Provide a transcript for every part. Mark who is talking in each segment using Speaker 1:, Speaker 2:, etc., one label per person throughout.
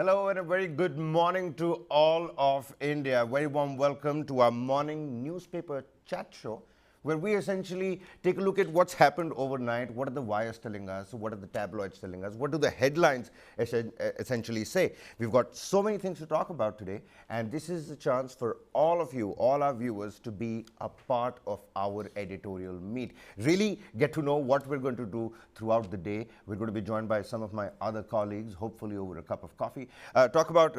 Speaker 1: Hello and a very good morning to all of India. Very warm welcome to our morning newspaper chat show, where we essentially take a look at what's happened overnight, what are the wires telling us, what are the tabloids telling us, what do the headlines essentially say. We've got so many things to talk about today, and this is a chance for all of you, all our viewers, to be a part of our editorial meet. Really get to know what we're going to do throughout the day. We're going to be joined by some of my other colleagues, hopefully over a cup of coffee, talk about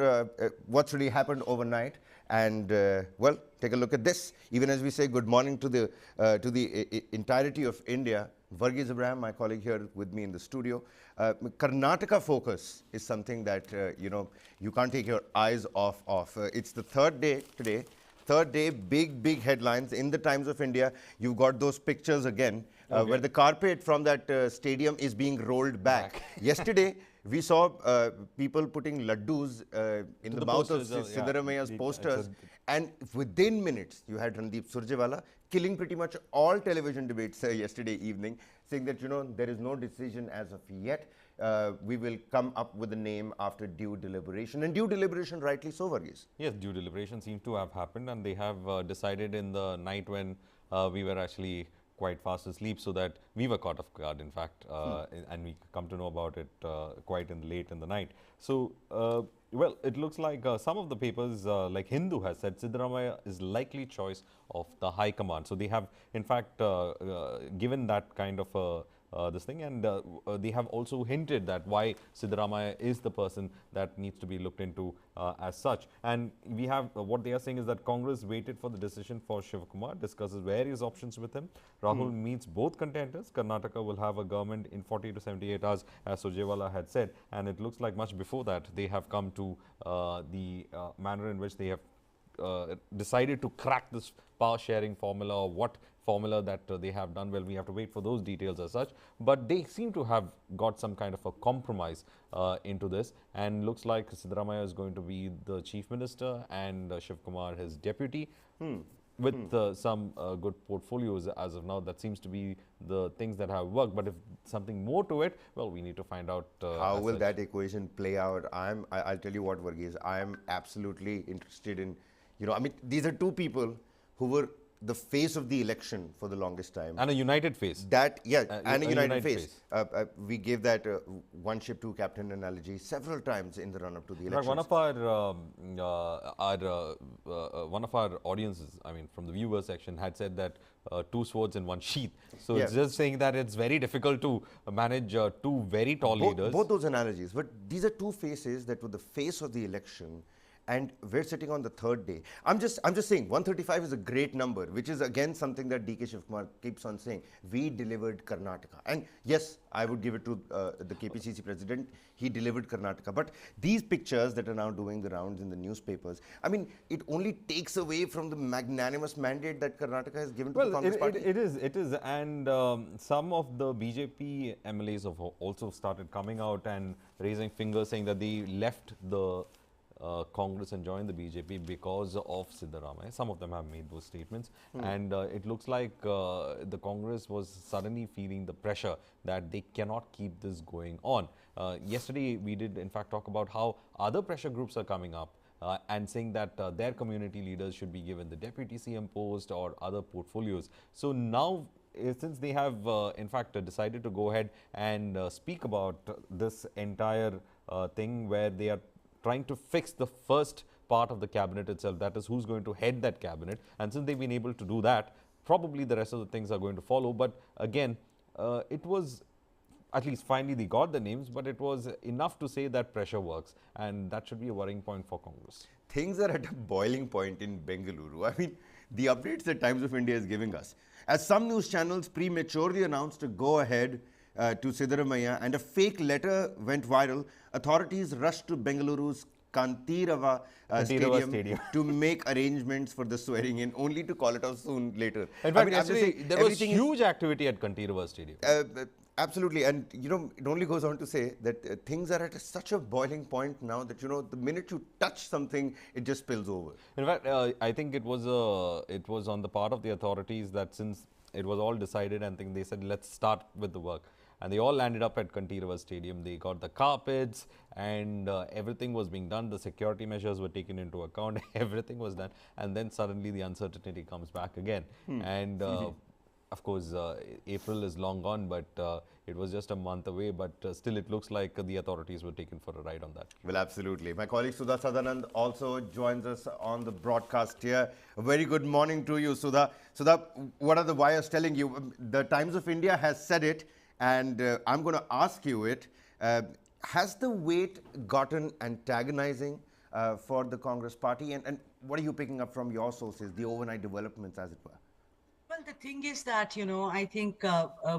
Speaker 1: what's really happened overnight, and well, take a look at this. Even as we say good morning to the entirety of India, Varghese Abraham, my colleague here with me in the studio. Karnataka focus is something that you can't take your eyes off of. It's the third day today. Third day, big headlines in the Times of India. You've got those pictures again, where the carpet from that stadium is being rolled back. Yesterday, we saw people putting laddus in the mouth of Siddaramaiah's posters, and within minutes, you had Randeep Surjewala killing pretty much all television debates yesterday evening, saying that there is no decision as of yet. We will come up with a name after due deliberation, and due deliberation, rightly so, Varghese.
Speaker 2: Yes, due deliberation seems to have happened, and they have decided in the night when we were actually quite fast asleep, so that we were caught off guard, in fact, and we come to know about it quite late in the night. So, well, it looks like some of the papers, like Hindu has said, Siddaramaiah is likely choice of the High Command. So they have, in fact, given that kind of this thing, and they have also hinted that why Siddaramaiah is the person that needs to be looked into as such. And we have what they are saying is that Congress waited for the decision for Shivakumar, discusses various options with him. Rahul meets both contenders. Karnataka will have a government in 40 to 78 hours, as Surjewala had said, and it looks like much before that they have come to the manner in which they have decided to crack this power sharing formula, or what formula that they have done. Well, we have to wait for those details as such, but they seem to have got some kind of a compromise into this, and looks like Siddaramaiah is going to be the chief minister and Shivakumar his deputy, with some good portfolios as of now. That seems to be the things that have worked, but if something more to it, well, we need to find out
Speaker 1: how will that equation play out. I'll tell you what, Varghese, I am absolutely interested in, I mean, these are two people who were the face of the election for the longest time.
Speaker 2: And a united face.
Speaker 1: That, yeah, and a united face. We gave that one ship, two captain analogy several times in the run-up to the election.
Speaker 2: One of our audiences, I mean, from the viewer section, had said that two swords in one sheath. So it's just saying that it's very difficult to manage two very tall leaders.
Speaker 1: Both those analogies, but these are two faces that were the face of the election, and we're sitting on the third day. I'm just saying 135 is a great number, which is again something that DK Shivakumar keeps on saying. We delivered Karnataka, and yes, I would give it to the KPCC president. He delivered Karnataka. But these pictures that are now doing the rounds in the newspapers, I mean, it only takes away from the magnanimous mandate that Karnataka has given to the Congress party.
Speaker 2: It is, and some of the BJP MLAs have also started coming out and raising fingers, saying that they left the Congress and joined the BJP because of Siddaramaiah. Some of them have made those statements, and it looks like the Congress was suddenly feeling the pressure that they cannot keep this going on. Yesterday, we did in fact talk about how other pressure groups are coming up and saying that their community leaders should be given the deputy CM post or other portfolios. So now, since they have in fact decided to go ahead and speak about this entire thing, where they are trying to fix the first part of the cabinet itself, that is who's going to head that cabinet, and since they've been able to do that, probably the rest of the things are going to follow. But again, it was, at least finally they got the names, but it was enough to say that pressure works, and that should be a worrying point for Congress.
Speaker 1: Things are at a boiling point in Bengaluru. I mean, the updates that Times of India is giving us, as some news channels prematurely announced a go-ahead to Siddaramaiah, and a fake letter went viral, authorities rushed to Bengaluru's Kantirava stadium to make arrangements for the swearing in, only to call it off soon later.
Speaker 2: In fact, actually, there was huge activity at Kantirava stadium.
Speaker 1: Absolutely, and it only goes on to say that things are at such a boiling point now that the minute you touch something, it just spills over.
Speaker 2: In fact, I think it was on the part of the authorities that since it was all decided, and they said let's start with the work. and they all landed up at Kantirava Stadium. They got the carpets, and everything was being done. The security measures were taken into account. Everything was done, and then suddenly the uncertainty comes back again. And of course, April is long gone, but it was just a month away. But still, it looks like the authorities were taken for a ride on that.
Speaker 1: Well, absolutely. My colleague Sudha Sadanand also joins us on the broadcast here. A very good morning to you, Sudha. Sudha, what are the wires telling you? The Times of India has said it, and I'm going to ask you it. Has the wait gotten antagonizing for the Congress party? And what are you picking up from your sources, the overnight developments, as it were?
Speaker 3: Well, the thing is that, I think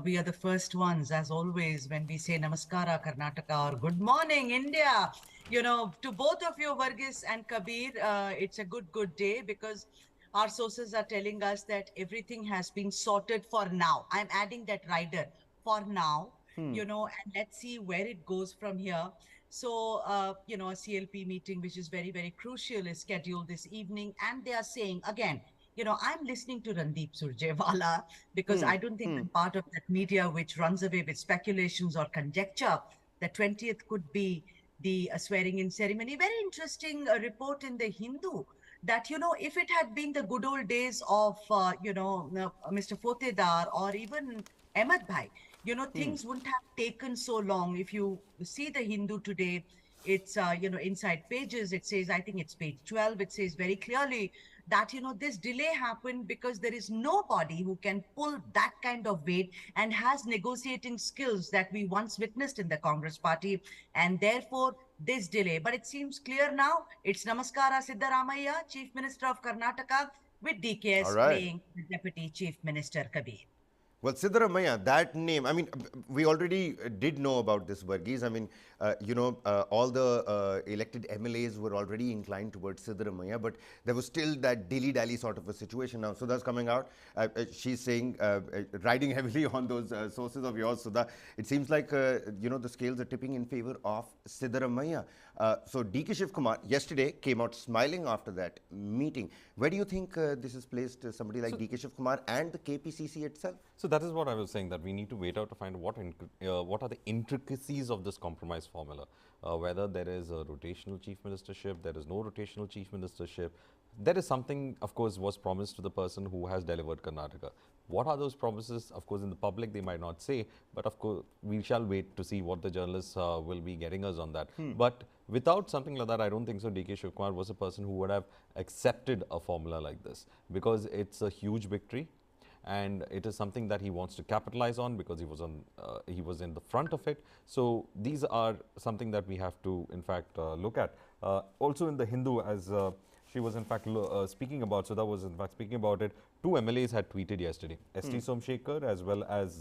Speaker 3: we are the first ones, as always, when we say Namaskara, Karnataka, or Good Morning, India. To both of you, Varghese and Kabir, it's a good day, because our sources are telling us that everything has been sorted for now. I'm adding that rider, for now, and let's see where it goes from here. So, a CLP meeting, which is very, very crucial, is scheduled this evening. And they are saying, again, I'm listening to Randeep Surjewala, because I don't think I'm part of that media which runs away with speculations or conjecture. The 20th could be the swearing-in ceremony. Very interesting report in the Hindu that, if it had been the good old days of, Mr. Fotedar or even Ahmed Bhai, things wouldn't have taken so long. If you see the Hindu today, it's, inside pages, it says, I think it's page 12, it says very clearly that, this delay happened because there is nobody who can pull that kind of weight and has negotiating skills that we once witnessed in the Congress party. And therefore, this delay. But it seems clear now. It's Namaskara Siddaramaiah, Chief Minister of Karnataka, with DKS playing the Deputy Chief Minister Kabir.
Speaker 1: Well, Siddaramaiah, that name, I mean, we already did know about this, Varghese. I mean, all the elected MLAs were already inclined towards Siddaramaiah, but there was still that dilly-dally sort of a situation now. Sudha's coming out. She's saying, riding heavily on those sources of yours, Sudha. It seems like, the scales are tipping in favor of Siddaramaiah. So DK Shivakumar yesterday came out smiling after that meeting. Where do you think this has placed somebody like DK Shivakumar and the KPCC itself?
Speaker 2: So that is what I was saying, that we need to wait out to find what are the intricacies of this compromise formula. Whether there is a rotational chief ministership, there is no rotational chief ministership. There is something, of course, was promised to the person who has delivered Karnataka. What are those promises? Of course, in the public, they might not say, but of course, we shall wait to see what the journalists will be getting us on that. But without something like that, I don't think so. DK Shivakumar was a person who would have accepted a formula like this, because it's a huge victory. And it is something that he wants to capitalize on, because he was in the front of it. So these are something that we have to, in fact, look at. Also in the Hindu, as she was in fact speaking about, Sudha was in fact speaking about it, two MLAs had tweeted yesterday, S.T. Somshekhar as well as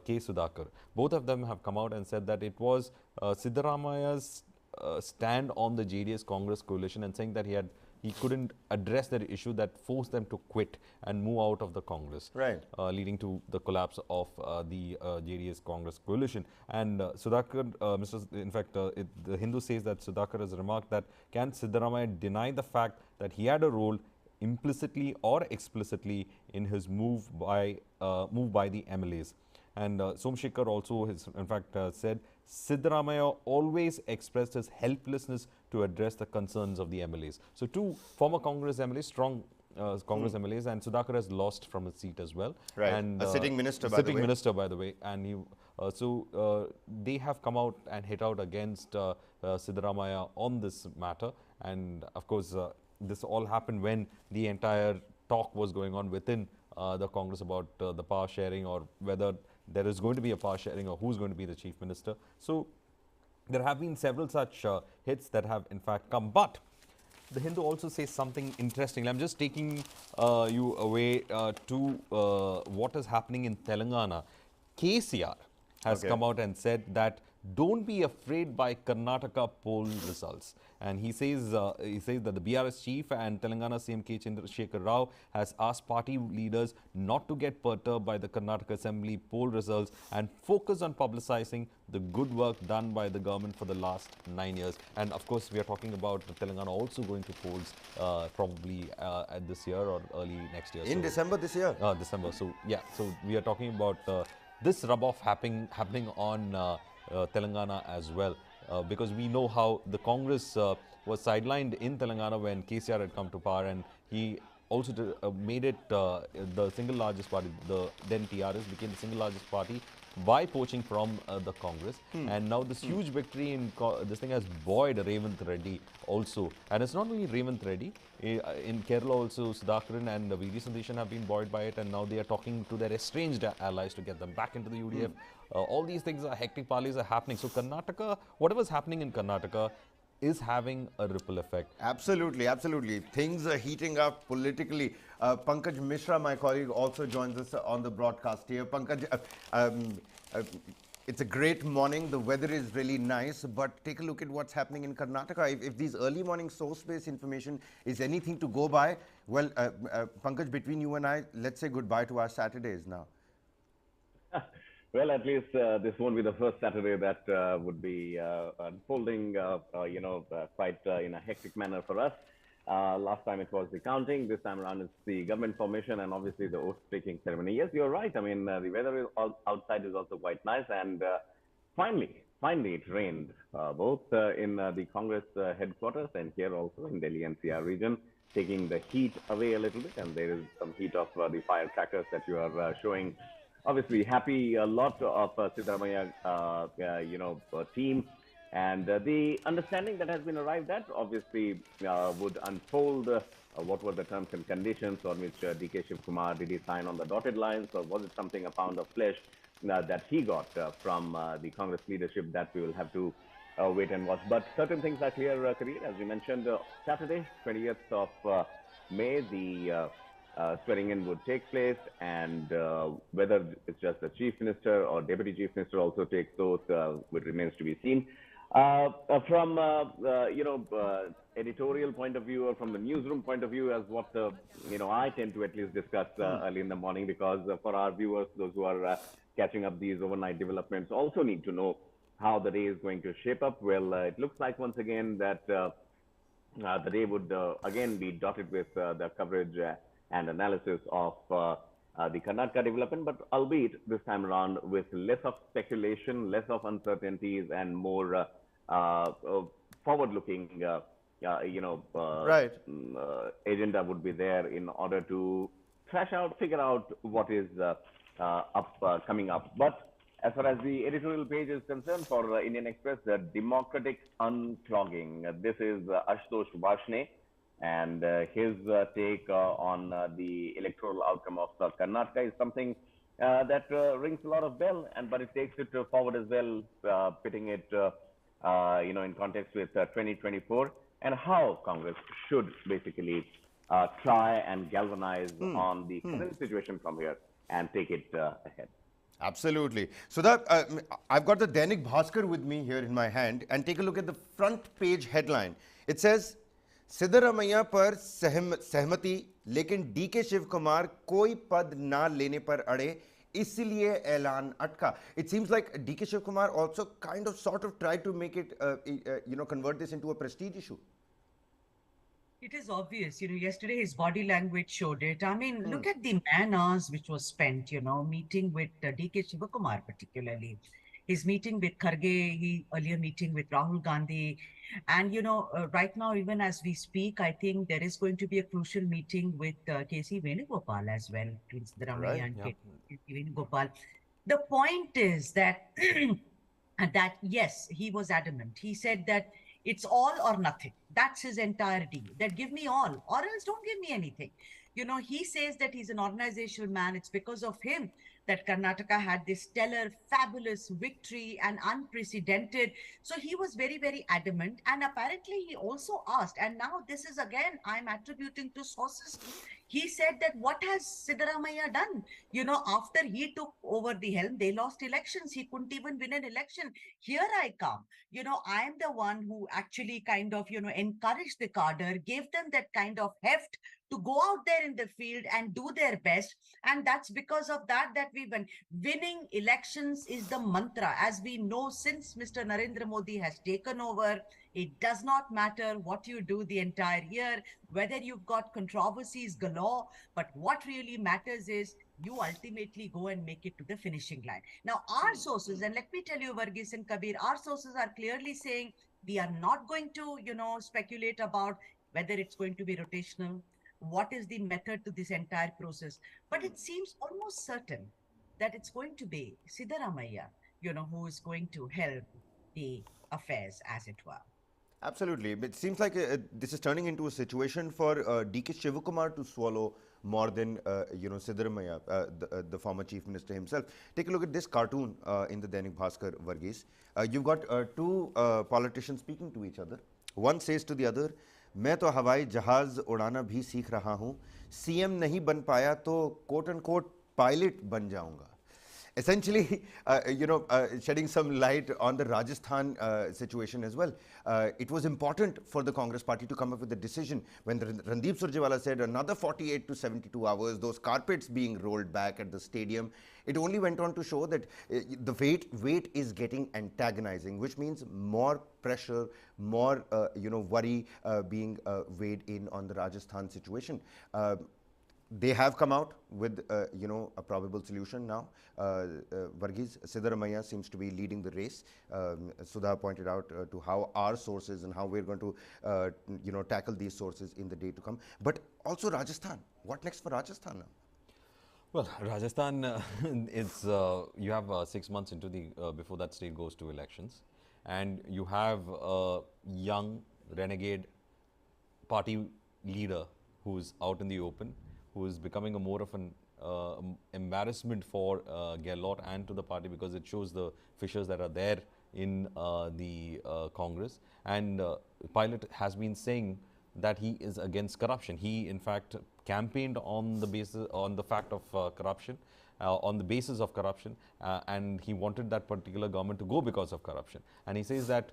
Speaker 2: K. Sudhakar. Both of them have come out and said that it was Siddaramaiah's stand on the JDS-Congress coalition, and saying that he couldn't address that issue that forced them to quit and move out of the Congress, leading to the collapse of the JDS-Congress coalition. And Sudhakar, the Hindu says that Sudhakar has remarked that, can Siddaramaiah deny the fact that he had a role implicitly or explicitly in his move by the MLAs? And Somshekhar also has, in fact, said Siddaramaiah always expressed his helplessness to address the concerns of the MLAs. So two former Congress MLAs, strong Congress MLAs, and Sudhakar has lost from his seat as well.
Speaker 1: Right,
Speaker 2: and,
Speaker 1: a sitting minister, by the way.
Speaker 2: Sitting minister, by the way. And he, they have come out and hit out against Siddaramaiah on this matter. And of course, this all happened when the entire talk was going on within the Congress about the power sharing, or whether there is going to be a power sharing, or who's going to be the chief minister. So there have been several such hits that have in fact come. But the Hindu also says something interesting. I'm just taking you away to what is happening in Telangana. KCR has come out and said that don't be afraid by Karnataka poll results. And he says that the BRS chief and Telangana CM K. Chandrasekhar Rao has asked party leaders not to get perturbed by the Karnataka Assembly poll results and focus on publicizing the good work done by the government for the last 9 years. And of course, we are talking about Telangana also going to polls probably at this year or early next year.
Speaker 1: In December this year?
Speaker 2: December. So yeah, so we are talking about this rub-off happening on Telangana as well. Because we know how the Congress was sidelined in Telangana when KCR had come to power, and he also made it the single largest party. The then TRS became the single largest party by poaching from the Congress. And now this huge victory in this thing has buoyed Revanth Reddy also. And it's not only Revanth Reddy. In Kerala also, Sudhakaran and V.D. Sandeshan have been buoyed by it, and now they are talking to their estranged allies to get them back into the UDF. All these things are hectic parleys are happening. So Karnataka, whatever's happening in Karnataka is having a ripple effect.
Speaker 1: Absolutely, absolutely. Things are heating up politically. Pankaj Mishra, my colleague, also joins us on the broadcast here. Pankaj, it's a great morning. The weather is really nice, but take a look at what's happening in Karnataka. If these early morning source-based information is anything to go by, well, Pankaj, between you and I, let's say goodbye to our Saturdays now.
Speaker 4: Well, at least this won't be the first Saturday that would be unfolding, quite in a hectic manner for us. Last time it was the counting. This time around it's the government formation and obviously the oath-taking ceremony. Yes, you're right. I mean, the weather outside is also quite nice. And finally, it rained, both in the Congress headquarters and here also in Delhi NCR region, taking the heat away a little bit. And there is some heat of the firecrackers that you are showing. Obviously, happy a lot of Siddaramaiah, team, and the understanding that has been arrived at obviously would unfold what were the terms and conditions on which DK Shivakumar, did he sign on the dotted lines, or was it something, a pound of flesh that he got from the Congress leadership? That we will have to wait and watch. But certain things are clear, Kareer, as you mentioned, Saturday, 20th of May, the swearing in would take place, and whether it's just the chief minister or deputy chief minister also takes those, which remains to be seen. From editorial point of view or from the newsroom point of view, as what I tend to at least discuss early in the morning, because for our viewers, those who are catching up these overnight developments, also need to know how the day is going to shape up. Well, it looks like once again that the day would again be dotted with the coverage and analysis of the Karnataka development, but albeit this time around with less of speculation, less of uncertainties, and more forward-looking, agenda would be there in order to figure out what is coming up. But as far as the editorial page is concerned for Indian Express, the democratic unclogging. This is Ashutosh Varshney, and his take on the electoral outcome of Karnataka is something that rings a lot of bell, but it takes it forward as well, pitting it, in context with 2024 and how Congress should basically try and galvanize on the current situation from here and take it ahead.
Speaker 1: Absolutely. So that I've got the Dainik Bhaskar with me here in my hand, and take a look at the front page headline. It says, Siddaramaiah पर सहमति लेकिन DK Shiv Kumar कोई पद ना लेने पर अड़े इसलिए ऐलान अटका. It seems like DK Shivakumar also kind of sort of tried to make it convert this into a prestige issue.
Speaker 3: It is obvious, yesterday his body language showed it. I mean, look at the man hours which was spent, meeting with DK Shivakumar particularly. His meeting with Kharge, earlier meeting with Rahul Gandhi. And, right now, even as we speak, I think there is going to be a crucial meeting with KC Venugopal as well, Prince Siddaramaiah and KC Venugopal. The point is that, yes, he was adamant. He said that it's all or nothing. That's his entire deal. That give me all, or else don't give me anything. He says that he's an organizational man. It's because of him that Karnataka had this stellar, fabulous victory and unprecedented. So he was very, very adamant. And apparently he also asked, and now this is again, I'm attributing to sources. He said that what has Siddaramaiah done? After he took over the helm, they lost elections. He couldn't even win an election. Here I come. I am the one who actually kind of, encouraged the cadre, gave them that kind of heft to go out there in the field and do their best. And that's because of that we win. Winning elections is the mantra. As we know, since Mr. Narendra Modi has taken over, it does not matter what you do the entire year, whether you've got controversies galore, but what really matters is you ultimately go and make it to the finishing line. Now, our sources, and let me tell you, Varghese and Kabir, our sources are clearly saying we are not going to, speculate about whether it's going to be rotational, what is the method to this entire process. But it seems almost certain that it's going to be Siddaramaiah, who is going to help the affairs, as it were.
Speaker 1: Absolutely. It seems like this is turning into a situation for DK Shivakumar to swallow more than, Siddaramaiah, the former chief minister himself. Take a look at this cartoon in the Dainik Bhaskar, Varghese. You've got two politicians speaking to each other. One says to the other, मैं तो हवाई जहाज उड़ाना भी सीख रहा हूँ, CM नहीं बन पाया तो कोट एंड कोट पायलट बन जाऊंगा. Essentially, shedding some light on the Rajasthan situation as well. It was important for the Congress party to come up with a decision when Randeep Surjewala said another 48 to 72 hours, those carpets being rolled back at the stadium. It only went on to show that the weight is getting antagonizing, which means more pressure, more worry being weighed in on the Rajasthan situation. They have come out with, a probable solution now. Varghese, Siddaramaiah seems to be leading the race. Sudha pointed out to how our sources and how we're going to, tackle these sources in the day to come. But also Rajasthan. What next for Rajasthan now?
Speaker 2: Well, Rajasthan, it's you have 6 months into the before that state goes to elections, and you have a young renegade party leader who's out in the open, who is becoming a more of an embarrassment for Gehlot and to the party, because it shows the fissures that are there in the Congress. And Pilot has been saying that he is against corruption. He, in fact, campaigned on the fact of corruption, on the basis of corruption, and he wanted that particular government to go because of corruption. And he says that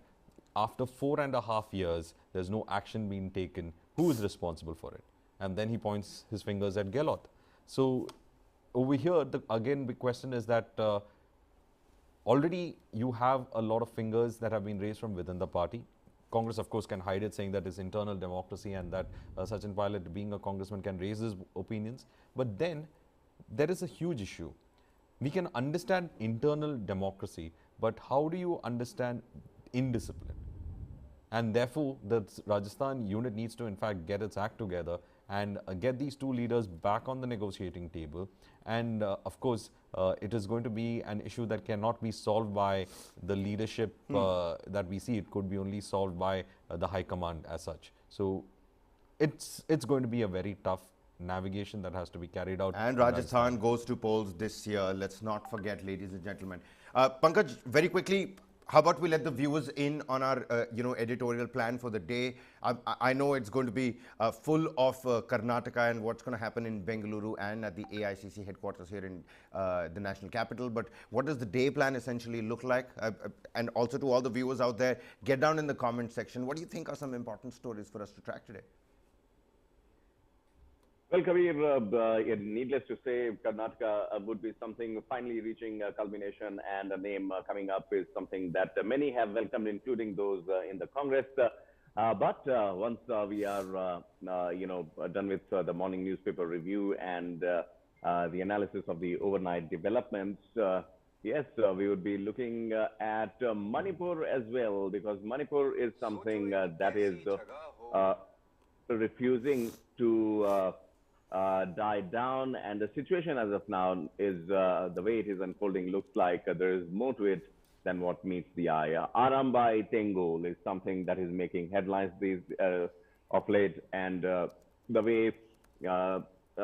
Speaker 2: after 4.5 years, there's no action being taken. Who is responsible for it? And then he points his fingers at Gehlot. So over here, again, the question is that already you have a lot of fingers that have been raised from within the party. Congress, of course, can hide it, saying that it's internal democracy and that Sachin Pilot, being a congressman, can raise his opinions. But then there is a huge issue. We can understand internal democracy, but how do you understand indiscipline? And therefore, the Rajasthan unit needs to, in fact, get its act together and get these two leaders back on the negotiating table. And of course, it is going to be an issue that cannot be solved by the leadership that we see. It could be only solved by the High Command as such. So it's going to be a very tough navigation that has to be carried out.
Speaker 1: And Rajasthan goes to polls this year. Let's not forget, ladies and gentlemen. Pankaj, very quickly, how about we let the viewers in on our, editorial plan for the day? I know it's going to be full of Karnataka and what's going to happen in Bengaluru and at the AICC headquarters here in the national capital. But what does the day plan essentially look like? And also to all the viewers out there, get down in the comment section. What do you think are some important stories for us to track today?
Speaker 4: Well, Kabir, needless to say, Karnataka would be something finally reaching a culmination, and a name coming up is something that many have welcomed, including those in the Congress. But once we are, done with the morning newspaper review and the analysis of the overnight developments, yes, we would be looking at Manipur as well, because Manipur is something that is refusing to die down, and the situation as of now is the way it is unfolding looks like there is more to it than what meets the eye. Arambai Tengol is something that is making headlines these of late, and the way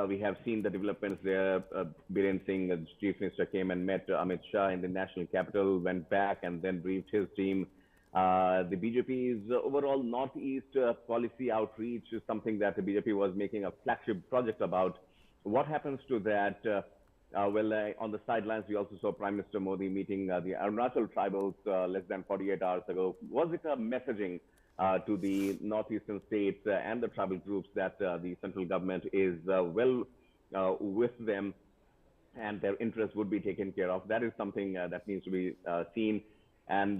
Speaker 4: we have seen the developments there. Biren Singh, the chief minister, came and met Amit Shah in the national capital, went back and then briefed his team. The BJP's overall Northeast policy outreach is something that the BJP was making a flagship project about. What happens to that? On the sidelines, we also saw Prime Minister Modi meeting the Arunachal tribals less than 48 hours ago. Was it a messaging to the northeastern states and the tribal groups that the central government is with them and their interests would be taken care of? That is something that needs to be seen. And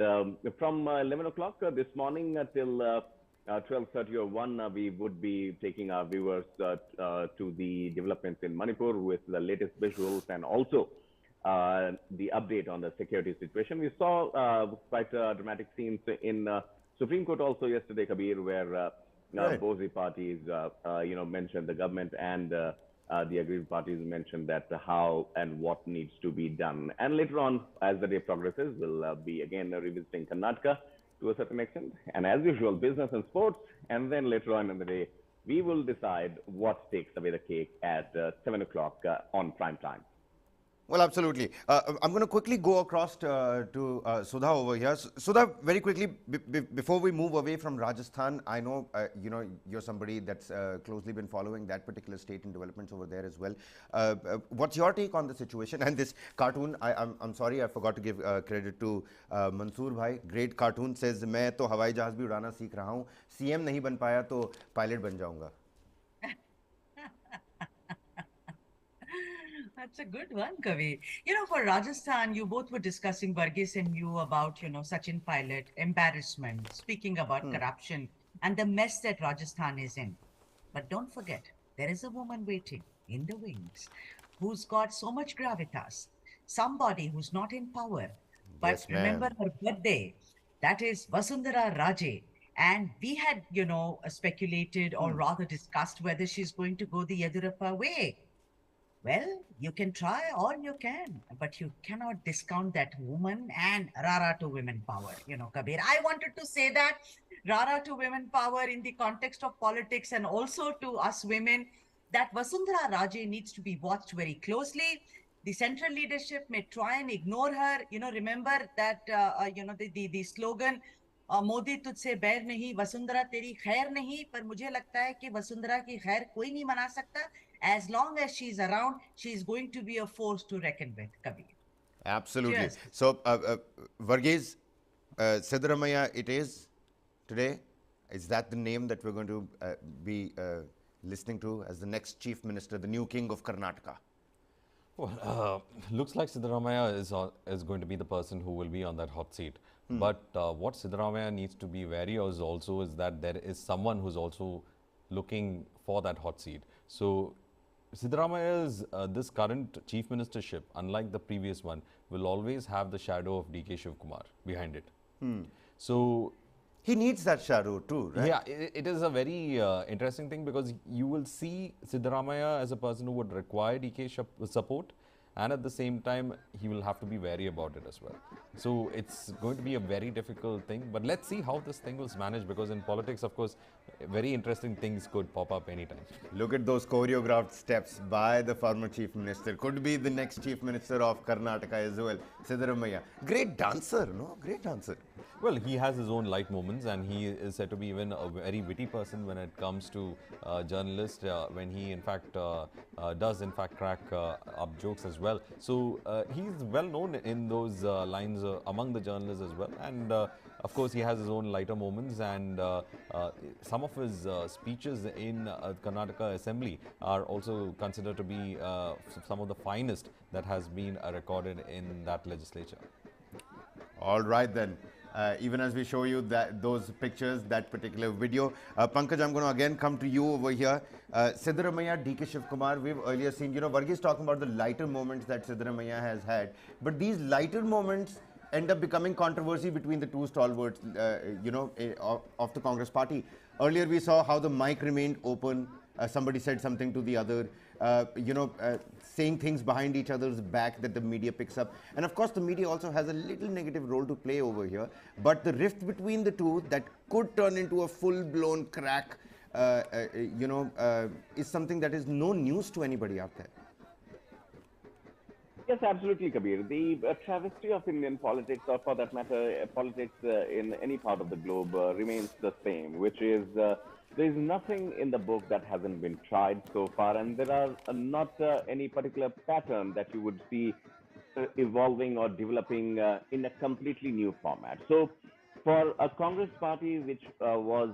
Speaker 4: from 11 o'clock this morning till 12:30 or 1, we would be taking our viewers to the developments in Manipur with the latest visuals and also the update on the security situation. We saw quite dramatic scenes in Supreme Court also yesterday, Kabir, where
Speaker 1: Right.
Speaker 4: both the parties, mentioned the government and the aggrieved parties mentioned that how and what needs to be done. And later on, as the day progresses, we'll be again revisiting Karnataka to a certain extent. And as usual, business and sports. And then later on in the day, we will decide what takes away the cake at 7 o'clock on prime time.
Speaker 1: Well, absolutely. I'm going to quickly go across to Sudha over here. Sudha, very quickly, before we move away from Rajasthan, I know, you're somebody that's closely been following that particular state and developments over there as well. What's your take on the situation? And this cartoon, I'm sorry, I forgot to give credit to Mansoor Bhai. Great cartoon says, मैं तो हवाई जहाज भी उड़ाना सीख रहा हूँ. CM नहीं बन पाया तो पायलट बन जाऊँगा.
Speaker 3: That's a good one, Kavi. For Rajasthan, you both were discussing, Varghese and you, about, Sachin Pilot, embarrassment, speaking about corruption and the mess that Rajasthan is in. But don't forget, there is a woman waiting in the wings who's got so much gravitas, somebody who's not in power. But
Speaker 1: Yes, ma'am.
Speaker 3: remember her birthday, that is Vasundhara Raje. And we had, speculated or rather discussed whether she's going to go the Yedurappa way. Well, you can try all you can, but you cannot discount that woman and Rara to women power, Kabir. I wanted to say that Rara to women power in the context of politics and also to us women, that Vasundhara Raje needs to be watched very closely. The central leadership may try and ignore her. Remember that, the slogan, Modi तुझसे बैर नहीं वसुंधरा तेरी खैर नहीं पर मुझे लगता है कि वसुंधरा की खैर कोई नहीं मना सकता. As long as she's around, she's going to be a force to reckon with, Kabir.
Speaker 1: Absolutely.
Speaker 3: Cheers.
Speaker 1: So, Varghese, Siddaramaiah it is today. Is that the name that we're going to be listening to as the next chief minister, the new king of Karnataka?
Speaker 2: Well, looks like Siddaramaiah is going to be the person who will be on that hot seat. But what Siddaramaiah needs to be wary of is that there is someone who's also looking for that hot seat. So Siddaramaiah's this current chief ministership, unlike the previous one, will always have the shadow of DK Shivakumar behind it. So
Speaker 1: He needs that shadow too, right?
Speaker 2: yeah, it is a very interesting thing because you will see Siddaramaiah as a person who would require DK support, and at the same time, he will have to be wary about it as well. So it's going to be a very difficult thing, but let's see how this thing was managed because in politics, of course, very interesting things could pop up anytime.
Speaker 1: Look at those choreographed steps by the former chief minister. Could be the next chief minister of Karnataka as well, Siddaramaiah. Great dancer, no? Great dancer.
Speaker 2: Well, he has his own light moments and he is said to be even a very witty person when it comes to journalists, when he in fact does in fact crack up jokes as well. So he's well known in those lines among the journalists as well. And of course, he has his own lighter moments and some of his speeches in Karnataka Assembly are also considered to be some of the finest that has been recorded in that legislature.
Speaker 1: All right then. Even as we show you those pictures, that particular video. Pankaj, I'm going to again come to you over here. Siddaramaiah, DK Shivakumar, we've earlier seen, Varghese talking about the lighter moments that Siddaramaiah has had. But these lighter moments end up becoming controversy between the two stalwarts, of the Congress party. Earlier we saw how the mic remained open. Somebody said something to the other, saying things behind each other's back that the media picks up. And of course, the media also has a little negative role to play over here. But the rift between the two that could turn into a full-blown crack, is something that is no news to anybody out there.
Speaker 4: Yes, absolutely, Kabir. The travesty of Indian politics, or for that matter, politics in any part of the globe, remains the same, which is there is nothing in the book that hasn't been tried so far, and there are not any particular pattern that you would see evolving or developing in a completely new format. So, for a Congress party which was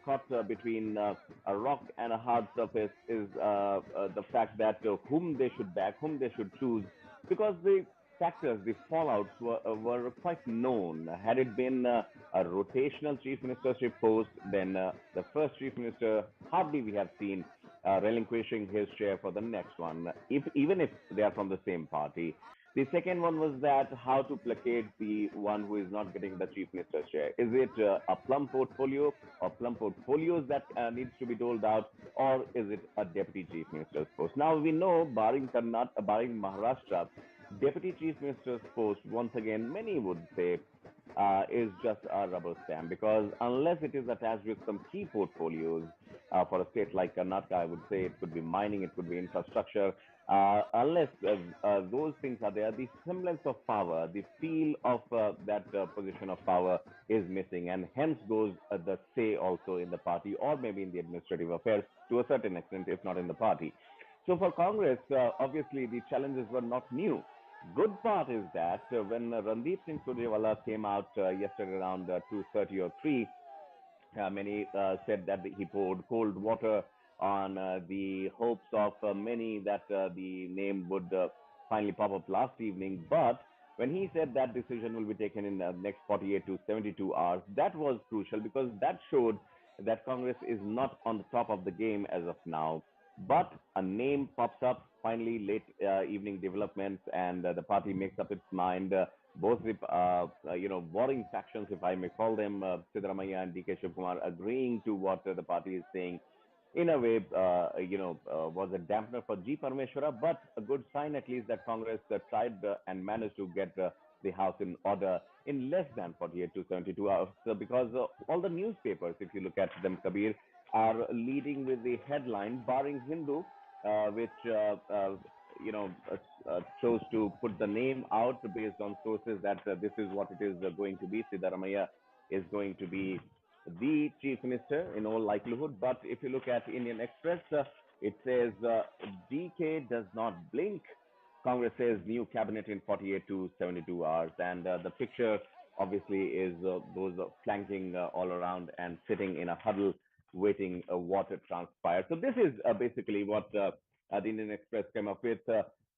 Speaker 4: caught between a rock and a hard surface is the fact that whom they should back, whom they should choose, because the factors, the fallouts were quite known. Had it been a rotational chief ministership post, then the first chief minister hardly we have seen relinquishing his chair for the next one, even if they are from the same party. The second one was that how to placate the one who is not getting the chief minister's chair. Is it a plum portfolio or plum portfolios that needs to be doled out, or is it a deputy chief minister's post? Now we know, barring Maharashtra, deputy chief minister's post, once again, many would say, is just a rubber stamp, because unless it is attached with some key portfolios for a state like Karnataka, I would say it could be mining, it could be infrastructure. Unless those things are there, the semblance of power, the feel of that position of power is missing, and hence goes the say also in the party, or maybe in the administrative affairs to a certain extent, if not in the party. So for Congress, obviously the challenges were not new. Good part is that when Randeep Singh Surjewala came out yesterday around 2:30 or 3, many said that he poured cold water on the hopes of many that the name would finally pop up last evening. But when he said that decision will be taken in the next 48 to 72 hours, that was crucial, because that showed that Congress is not on the top of the game as of now. But a name pops up finally, late evening developments, and the party makes up its mind. Both the warring factions, if I may call them, Siddaramaiah and DK Shivakumar, agreeing to what the party is saying, in a way, was a dampener for G. Parameshwara, but a good sign at least that Congress tried and managed to get the house in order in less than 48 to 72 hours, because all the newspapers, if you look at them, Kabir, are leading with the headline, barring Hindu, which chose to put the name out based on sources that this is what it is going to be. Siddaramaiah is going to be the chief minister in all likelihood. But if you look at Indian Express, it says DK does not blink. Congress says new cabinet in 48 to 72 hours. And the picture obviously is those flanking all around and sitting in a huddle waiting what transpire. So this is basically what the Indian Express came up with.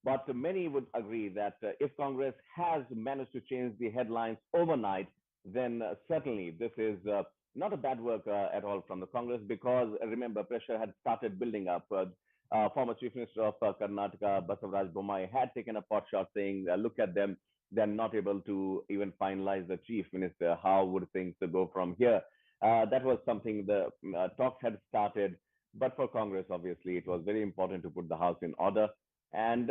Speaker 4: But many would agree that if Congress has managed to change the headlines overnight, then certainly this is not a bad work at all from the Congress, because remember, pressure had started building up. Former Chief Minister of Karnataka, Basavaraj Bommai, had taken a pot shot saying, look at them, they're not able to even finalize the chief minister. How would things go from here? That was something the talks had started. But for Congress, obviously, it was very important to put the house in order. And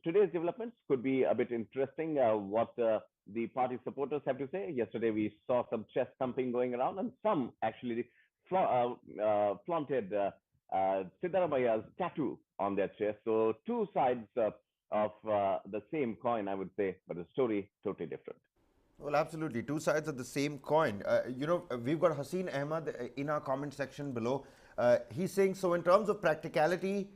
Speaker 4: today's developments could be a bit interesting. What the party supporters have to say. Yesterday, we saw some chest thumping going around, and some actually flaunted Siddaramaiah's tattoo on their chest. So two sides of the same coin, I would say, but the story totally different.
Speaker 1: Well, absolutely. Two sides of the same coin. We've got Haseen Ahmad in our comment section below. He's saying, so in terms of practicality,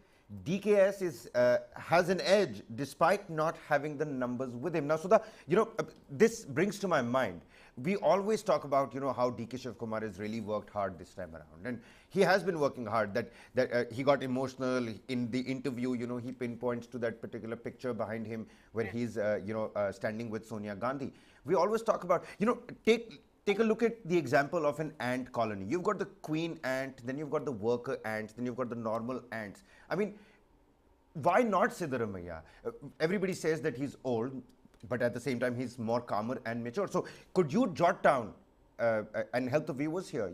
Speaker 1: DKS has an edge despite not having the numbers with him. Now, Sudha, this brings to my mind, we always talk about, how DK Shivakumar has really worked hard this time around. And he has been working hard. That he got emotional in the interview. He pinpoints to that particular picture behind him where he's, standing with Sonia Gandhi. We always talk about, take a look at the example of an ant colony. You've got the queen ant, then you've got the worker ants, then you've got the normal ants. I mean, why not Siddaramaiah? Everybody says that he's old, but at the same time, he's more calmer and mature. So could you jot down and help the viewers here,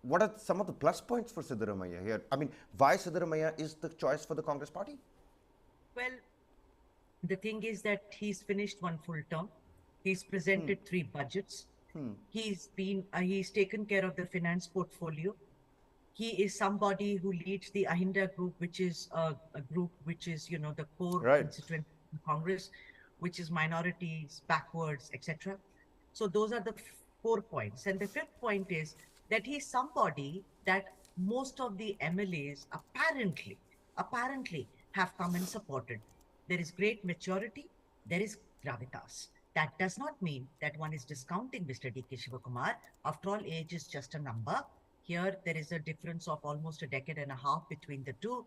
Speaker 1: what are some of the plus points for Siddaramaiah here? I mean, why Siddaramaiah is the choice for the Congress party?
Speaker 3: Well, the thing is that he's finished one full term. He's presented 3 budgets. He's taken care of the finance portfolio. He is somebody who leads the Ahinda group, which is a group which is, the core constituent in Congress, which is minorities, backwards, etc. So those are the 4 points. And the 5th point is that he's somebody that most of the MLAs apparently have come and supported. There is great maturity. There is gravitas. That does not mean that one is discounting Mr. DK Shivakumar. After all, age is just a number. Here, there is a difference of almost a decade and a half between the two.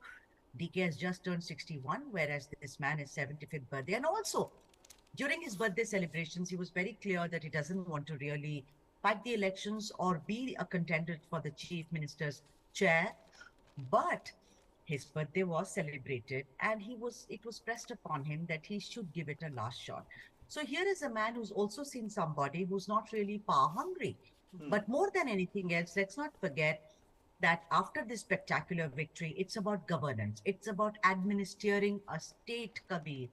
Speaker 3: DK has just turned 61, whereas this man is 75th birthday. And also, During his birthday celebrations, he was very clear that he doesn't want to really fight the elections or be a contender for the chief minister's chair. But his birthday was celebrated, and it was pressed upon him that he should give it a last shot. So here is a man who's also seen somebody who's not really power hungry. But more than anything else, let's not forget that after this spectacular victory, it's about governance. It's about administering a state, Kabir.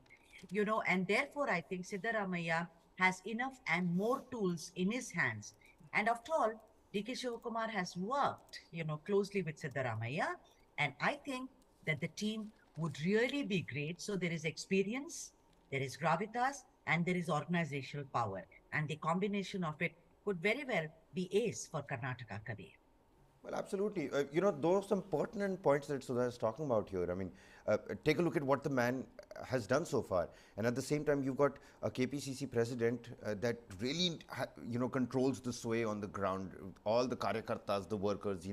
Speaker 3: And therefore I think Siddaramaiah has enough and more tools in his hands. And after all, DK Shivakumar has worked, closely with Siddaramaiah. And I think that the team would really be great. So there is experience, there is gravitas, and there is organizational power. And the combination of it could very well be ace for Karnataka, Kabir.
Speaker 1: Well, absolutely. Those are some pertinent points that Sudha is talking about here. I mean, take a look at what the man has done so far. And at the same time, you've got a KPCC president that really, controls the sway on the ground. All the karyakartas, the workers,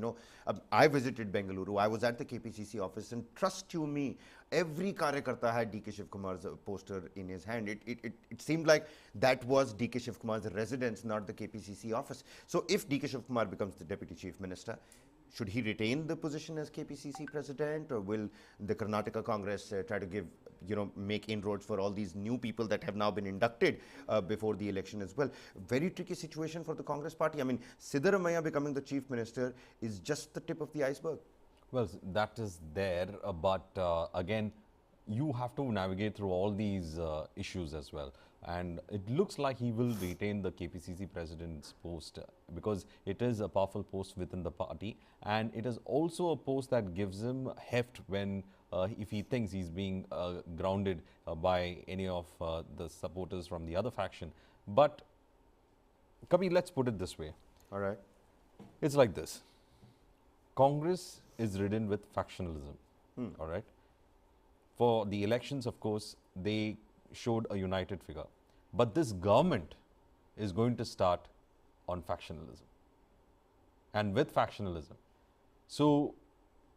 Speaker 1: I visited Bengaluru. I was at the KPCC office, and trust you me, every karyakarta had DK Shivakumar's poster in his hand. It seemed like that was DK Shivakumar's residence, not the KPCC office. So if DK Shivakumar becomes the deputy chief minister, should he retain the position as KPCC president, or will the Karnataka Congress try to make inroads for all these new people that have now been inducted before the election as well? Very tricky situation for the Congress party. I mean, Siddaramaiah becoming the chief minister is just the tip of the iceberg.
Speaker 2: Well, that is there, but again, you have to navigate through all these issues as well. And it looks like he will retain the KPCC president's post because it is a powerful post within the party, and it is also a post that gives him heft when if he thinks he's being grounded by any of the supporters from the other faction. But Kabir, let's put it this way.
Speaker 1: All right.
Speaker 2: It's like this. Congress is ridden with factionalism. All right. For the elections, of course, they showed a united figure. But this government is going to start on factionalism and with factionalism. So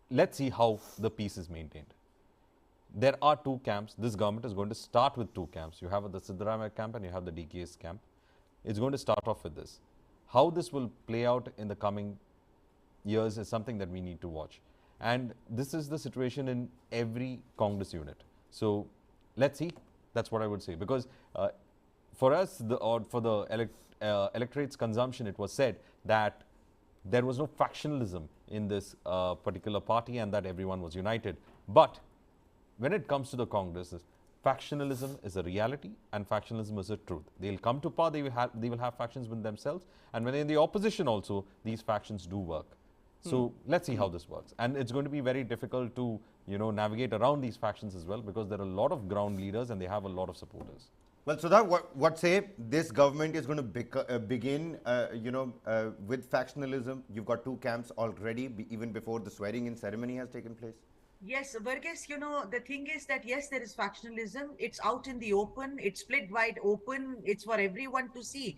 Speaker 2: let's see how the peace is maintained. There are two camps. This government is going to start with two camps. You have the Siddaramaiah camp and you have the DK's camp. It's going to start off with this. How this will play out in the coming years is something that we need to watch. And this is the situation in every Congress unit. So let's see. That's what I would say. Because for us, for the electorate's consumption, it was said that there was no factionalism in this particular party and that everyone was united. But when it comes to the Congress, factionalism is a reality and factionalism is a truth. They'll come to power, they will have factions within themselves. And when they're in the opposition also, these factions do work. So let's see how this works. And it's going to be very difficult to, navigate around these factions as well, because there are a lot of ground leaders and they have a lot of supporters.
Speaker 1: Well, Sudha, what say this government is going to begin, with factionalism? You've got two camps already, even before the swearing-in ceremony has taken place.
Speaker 3: Yes, Varghese, the thing is that, yes, there is factionalism. It's out in the open. It's split wide open. It's for everyone to see.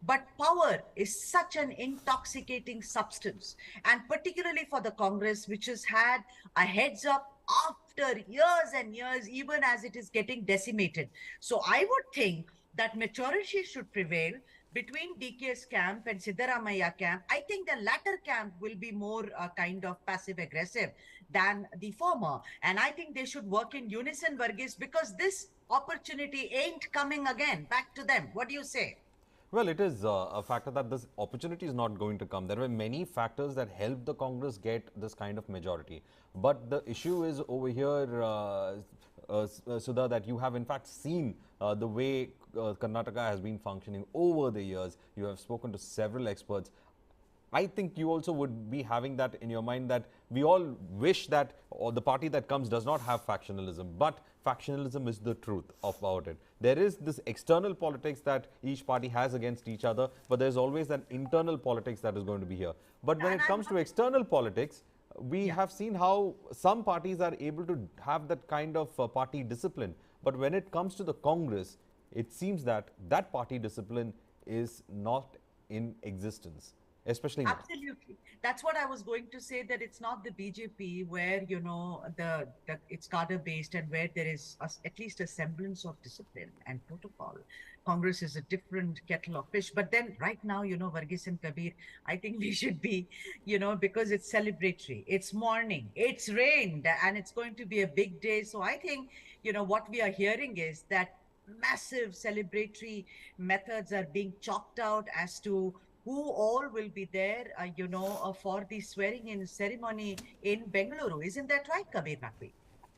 Speaker 3: But power is such an intoxicating substance. And particularly for the Congress, which has had a heads up after years and years, even as it is getting decimated. So I would think that maturity should prevail between DK's camp and Siddaramaiah camp. I think the latter camp will be more kind of passive-aggressive than the former. And I think they should work in unison, Varghese, because this opportunity ain't coming again back to them. What do you say?
Speaker 2: Well, it is a factor that this opportunity is not going to come. There were many factors that helped the Congress get this kind of majority. But the issue is over here, Sudha, that you have in fact seen the way Karnataka has been functioning over the years. You have spoken to several experts. I think you also would be having that in your mind that we all wish that the party that comes does not have factionalism, but factionalism is the truth about it. There is this external politics that each party has against each other, but there's always that internal politics that is going to be here. But when it comes to external politics, we have seen how some parties are able to have that kind of party discipline. But when it comes to the Congress, it seems that that party discipline is not in existence. especially now.
Speaker 3: Absolutely. That's what I was going to say, that it's not the BJP where, you know, the it's cadre based and where there is at least a semblance of discipline and protocol. Congress is a different kettle of fish. But then right now, you know, Varghese and Kabir, I think we should be, you know, because it's celebratory, it's morning, it's rained, and it's going to be a big day. So I think, you know, what we are hearing is that massive celebratory methods are being chalked out as to who all will be there, for the swearing in ceremony in Bengaluru. Isn't that right, Kabir Nakvi?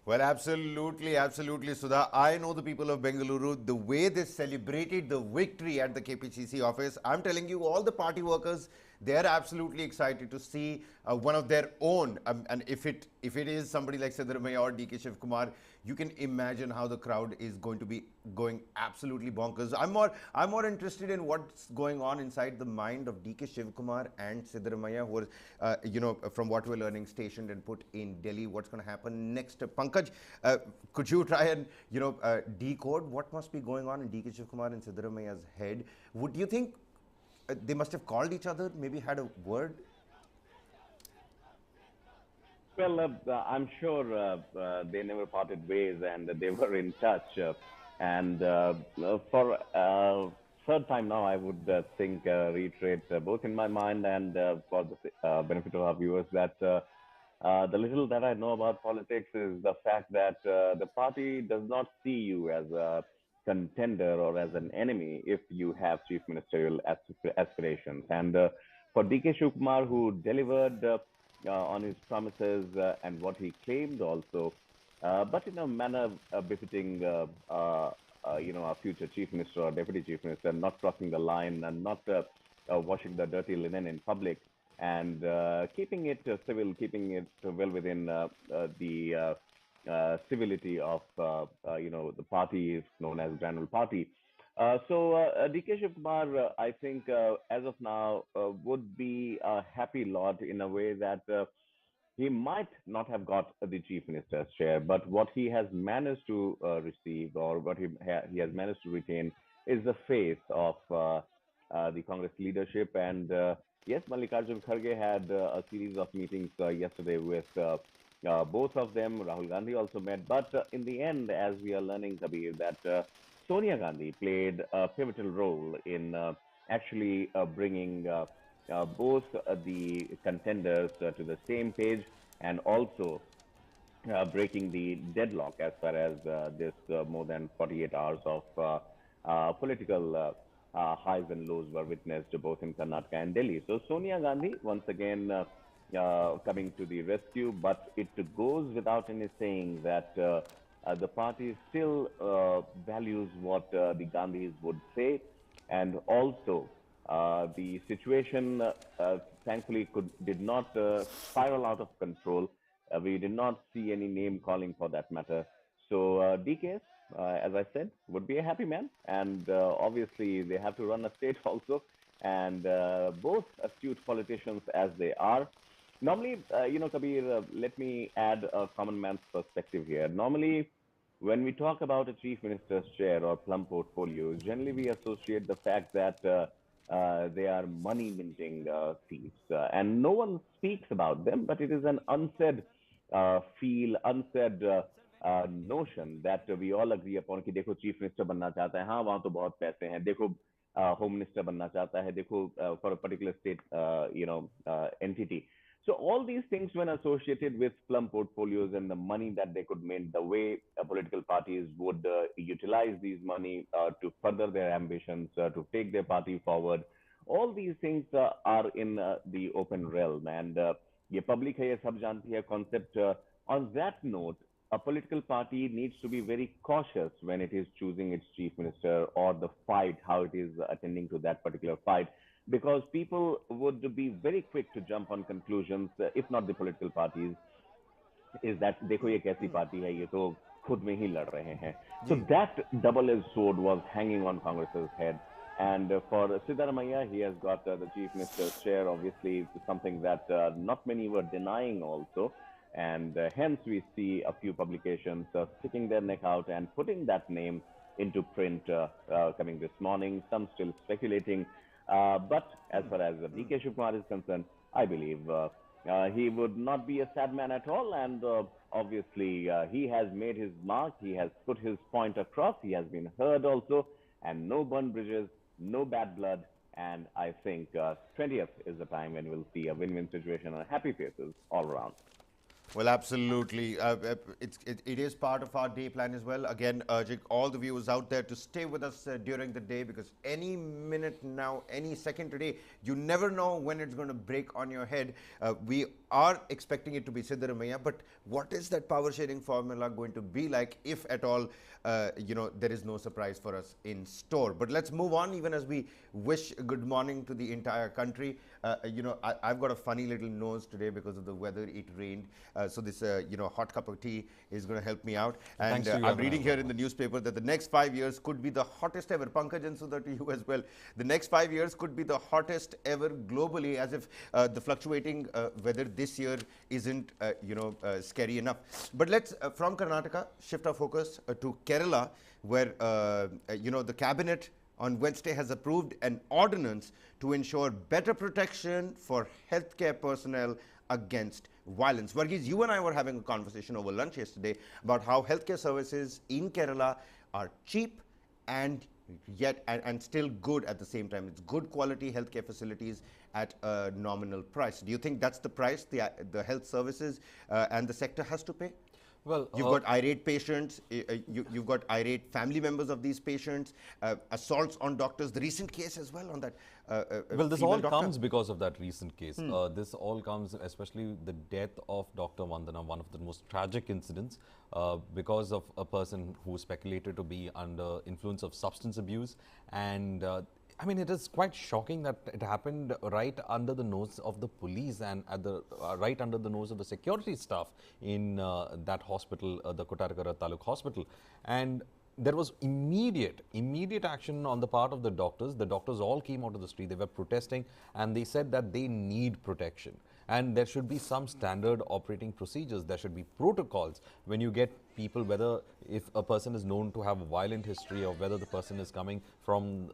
Speaker 1: Well, absolutely, absolutely, Sudha. I know the people of Bengaluru, the way they celebrated the victory at the KPCC office. I'm telling you, all the party workers, they're absolutely excited to see one of their own. And if it is somebody like Siddaramaiah or DK Shivakumar, you can imagine how the crowd is going to be going absolutely bonkers. I'm more interested in what's going on inside the mind of DK Shivakumar and Siddaramaiah, who are, from what we're learning, stationed and put in Delhi. What's going to happen next? Pankaj, could you try and decode what must be going on in DK Shivakumar and Siddaramaiah's head? Would you think they must have called each other, maybe had a word?
Speaker 4: Well, I'm sure they never parted ways and they were in touch. For third time now, I would reiterate both in my mind and for the benefit of our viewers that the little that I know about politics is the fact that the party does not see you as a contender or as an enemy if you have chief ministerial aspirations. And for DK Shivakumar, who delivered on his promises and what he claimed also, but in a manner befitting, a future chief minister or deputy chief minister, not crossing the line and not washing the dirty linen in public, and keeping it civil, keeping it well within the civility of the party known as Granule Party. DK Shivakumar, I think, as of now, would be a happy lot in a way that he might not have got the chief minister's chair, but what he has managed to receive, or what he has managed to retain, is the faith of the Congress leadership. And yes, Mallikarjun Kharge had a series of meetings yesterday with both of them. Rahul Gandhi also met, but in the end, as we are learning, Kabir, that Sonia Gandhi played a pivotal role in actually bringing both the contenders to the same page, and also breaking the deadlock as far as this more than 48 hours of political highs and lows were witnessed both in Karnataka and Delhi. So Sonia Gandhi once again coming to the rescue, but it goes without any saying that the party still values what the Gandhis would say, and also the situation, thankfully, did not spiral out of control. We did not see any name calling for that matter. So DK, as I said, would be a happy man, and obviously they have to run a state also, and both astute politicians as they are. Normally, Kabir, let me add a common man's perspective here. Normally, when we talk about a chief minister's chair or plum portfolios, generally we associate the fact that they are money minting thieves, and no one speaks about them, but it is an unsaid unsaid notion that we all agree upon कि देखो chief minister बनना चाहता है, हाँ वहाँ तो बहुत पैसे हैं, देखो home minister बनना चाहता है, देखो for a particular state entity. So all these things, when associated with plum portfolios and the money that they could make, the way political parties would utilize these money to further their ambitions, to take their party forward, all these things are in the open realm, and ये public है, ये सब जानती है concept. On that note, a political party needs to be very cautious when it is choosing its chief minister or the fight, how it is attending to that particular fight, because people would be very quick to jump on conclusions, if not the political parties, is that देखो ये कैसी party है, ये तो खुद में ही लड़ रहे हैं. So that double-edged sword was hanging on Congress's head. And for Siddaramaiah, he has got the chief minister's chair, obviously something that not many were denying also. And hence we see a few publications sticking their neck out and putting that name into print coming this morning, some still speculating. But as far as DK Shivakumar is concerned, I believe he would not be a sad man at all. And obviously, he has made his mark. He has put his point across. He has been heard also. And no burn bridges, no bad blood. And I think 20th is the time when we'll see a win-win situation and happy faces all around.
Speaker 1: Well, absolutely. It is part of our day plan as well. Again, urging all the viewers out there to stay with us during the day, because any minute now, any second today, you never know when it's going to break on your head. We are expecting it to be Siddaramaiah, but what is that power sharing formula going to be like, if at all, there is no surprise for us in store? But let's move on, even as we wish good morning to the entire country. I've got a funny little nose today because of the weather. It rained. So this, hot cup of tea is going to help me out. And I'm reading here in the newspaper that the next 5 years could be the hottest ever. Pankaj and Sudha, to you as well. The next 5 years could be the hottest ever globally, as if the fluctuating weather this year isn't, scary enough. But let's, from Karnataka, shift our focus to Kerala, where, the cabinet on Wednesday has approved an ordinance to ensure better protection for healthcare personnel against violence. Varghese, you and I were having a conversation over lunch yesterday about how healthcare services in Kerala are cheap and yet and still good at the same time. It's good quality healthcare facilities at a nominal price. Do you think that's the price the health services and the sector has to pay?
Speaker 2: Well,
Speaker 1: you've got irate patients, you've got irate family members of these patients, assaults on doctors, the recent case as well on that
Speaker 2: well, this all comes because of that recent case. This all comes, especially the death of Dr. Vandana, one of the most tragic incidents, because of a person who was speculated to be under influence of substance abuse. And I mean, it is quite shocking that it happened right under the nose of the police and at the right under the nose of the security staff in that hospital, the Kottarakara Taluk Hospital. And there was immediate action on the part of the doctors. The doctors all came out of the street. They were protesting, and they said that they need protection. And there should be some standard operating procedures. There should be protocols when you get people, whether if a person is known to have a violent history, or whether the person is coming from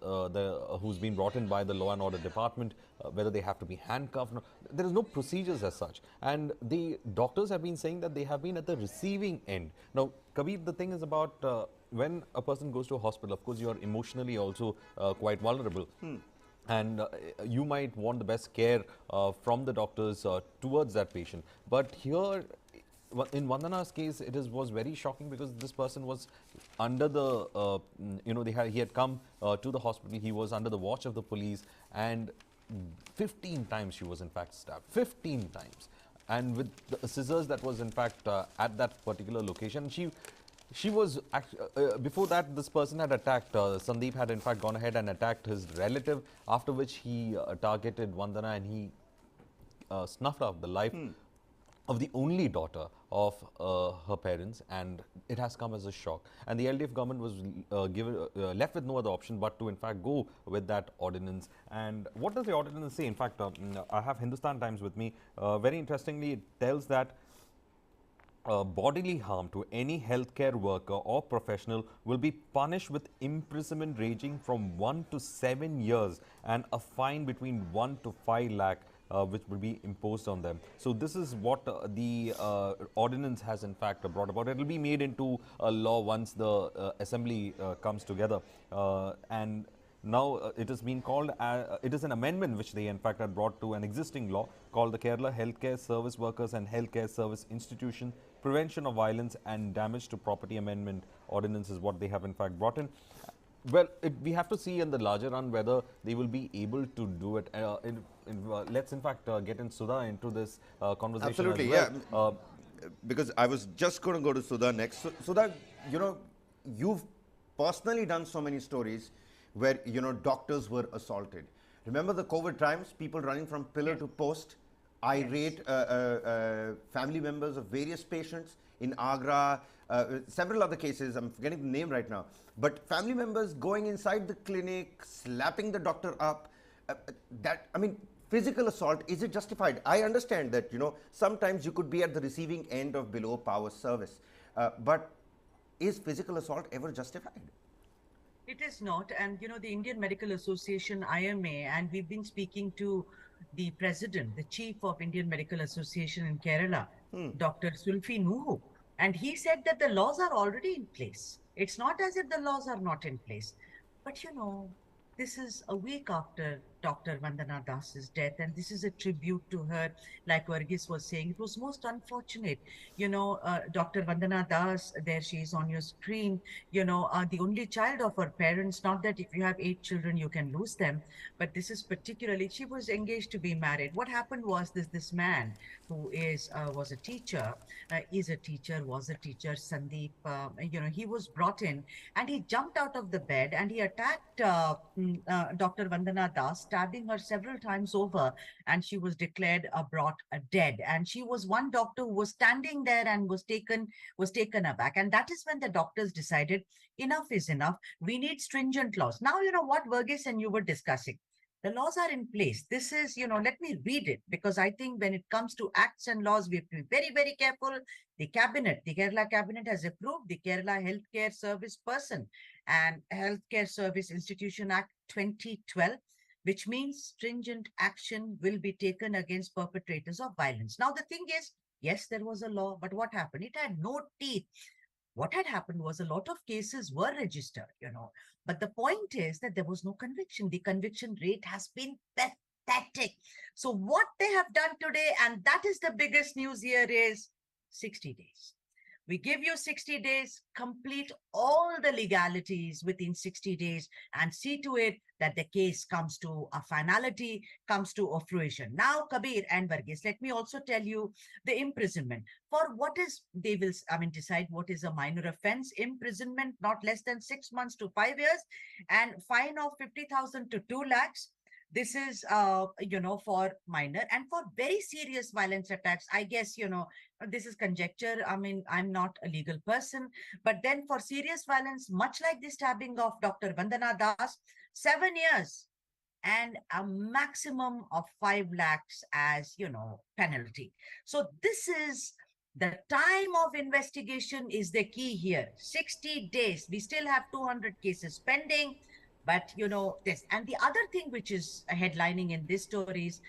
Speaker 2: who's been brought in by the law and order department, whether they have to be handcuffed. There is no procedures as such. And the doctors have been saying that they have been at the receiving end. Now, Kabir, the thing is about when a person goes to a hospital, of course, you are emotionally also quite vulnerable. And you might want the best care from the doctors towards that patient. But here, in Vandana's case, was very shocking, because this person was under the, he had come to the hospital. He was under the watch of the police, and 15 times she was in fact stabbed. 15 times. And with the scissors that was in fact at that particular location. She was, before that, this person had attacked, Sandeep had in fact gone ahead and attacked his relative, after which he targeted Vandana, and he snuffed out the life of the only daughter of her parents, and it has come as a shock. And the LDF government was left with no other option but to in fact go with that ordinance. And what does the ordinance say? In fact, I have Hindustan Times with me. Very interestingly, it tells that bodily harm to any healthcare worker or professional will be punished with imprisonment ranging from 1 to 7 years and a fine between 1 to 5 lakh, which will be imposed on them. So this is what the ordinance has in fact brought about. It will be made into a law once the assembly comes together. And now it has been called, it is an amendment which they in fact had brought to an existing law called the Kerala Healthcare Service Workers and Healthcare Service Institution Prevention of Violence and Damage to Property Amendment Ordinance is what they have in fact brought in. Well, we have to see in the larger run whether they will be able to do it. Let's in fact get in Sudha into this conversation.
Speaker 1: Absolutely,
Speaker 2: as well.
Speaker 1: Yeah. Because I was just going to go to Sudha next. Sudha, you've personally done so many stories where, doctors were assaulted. Remember the COVID times, people running from pillar to post, irate family members of various patients in Agra, several other cases, I'm forgetting the name right now, but family members going inside the clinic, slapping the doctor up, physical assault, is it justified? I understand that, sometimes you could be at the receiving end of below power service, but is physical assault ever justified?
Speaker 3: It is not. And, the Indian Medical Association, IMA, and we've been speaking to the president, the chief of Indian Medical Association in Kerala, Dr. Sulfi Nuhu. And he said that the laws are already in place. It's not as if the laws are not in place. But, this is a week after Dr. Vandana Das's death, and this is a tribute to her. Like Varghese was saying, it was most unfortunate. Dr. Vandana Das, there she is on your screen, the only child of her parents. Not that if you have 8 children, you can lose them, but this is particularly, she was engaged to be married. What happened was this man who was a teacher, was a teacher, Sandeep, he was brought in and he jumped out of the bed and he attacked Dr. Vandana Das, stabbing her several times over, and she was declared brought dead. And she was one doctor who was standing there and was taken aback. And that is when the doctors decided enough is enough. We need stringent laws. Now, what Verghese and you were discussing. The laws are in place. This is, let me read it, because I think when it comes to acts and laws, we have to be very, very careful. The Kerala cabinet has approved the Kerala Healthcare Service Person and Healthcare Service Institution Act 2012, which means stringent action will be taken against perpetrators of violence. Now, the thing is, yes, there was a law, but what happened? It had no teeth. What had happened was a lot of cases were registered, but the point is that there was no conviction. The conviction rate has been pathetic. So what they have done today, and that is the biggest news here, is 60 days. We give you 60 days, complete all the legalities within 60 days, and see to it that the case comes to a finality, comes to a fruition. Now, Kabir and Varghese, let me also tell you the imprisonment. For what is, they will, decide what is a minor offense. Imprisonment not less than 6 months to 5 years, and fine of 50,000 to 2 lakhs. This is, for minor, and for very serious violence attacks, I guess, this is conjecture. I mean, I'm not a legal person, but then for serious violence, much like the stabbing of Dr. Vandana Das, 7 years and a maximum of 5 lakhs as, penalty. So this is the time of investigation is the key here. 60 days. We still have 200 cases pending. But this, and the other thing which is headlining in this story is,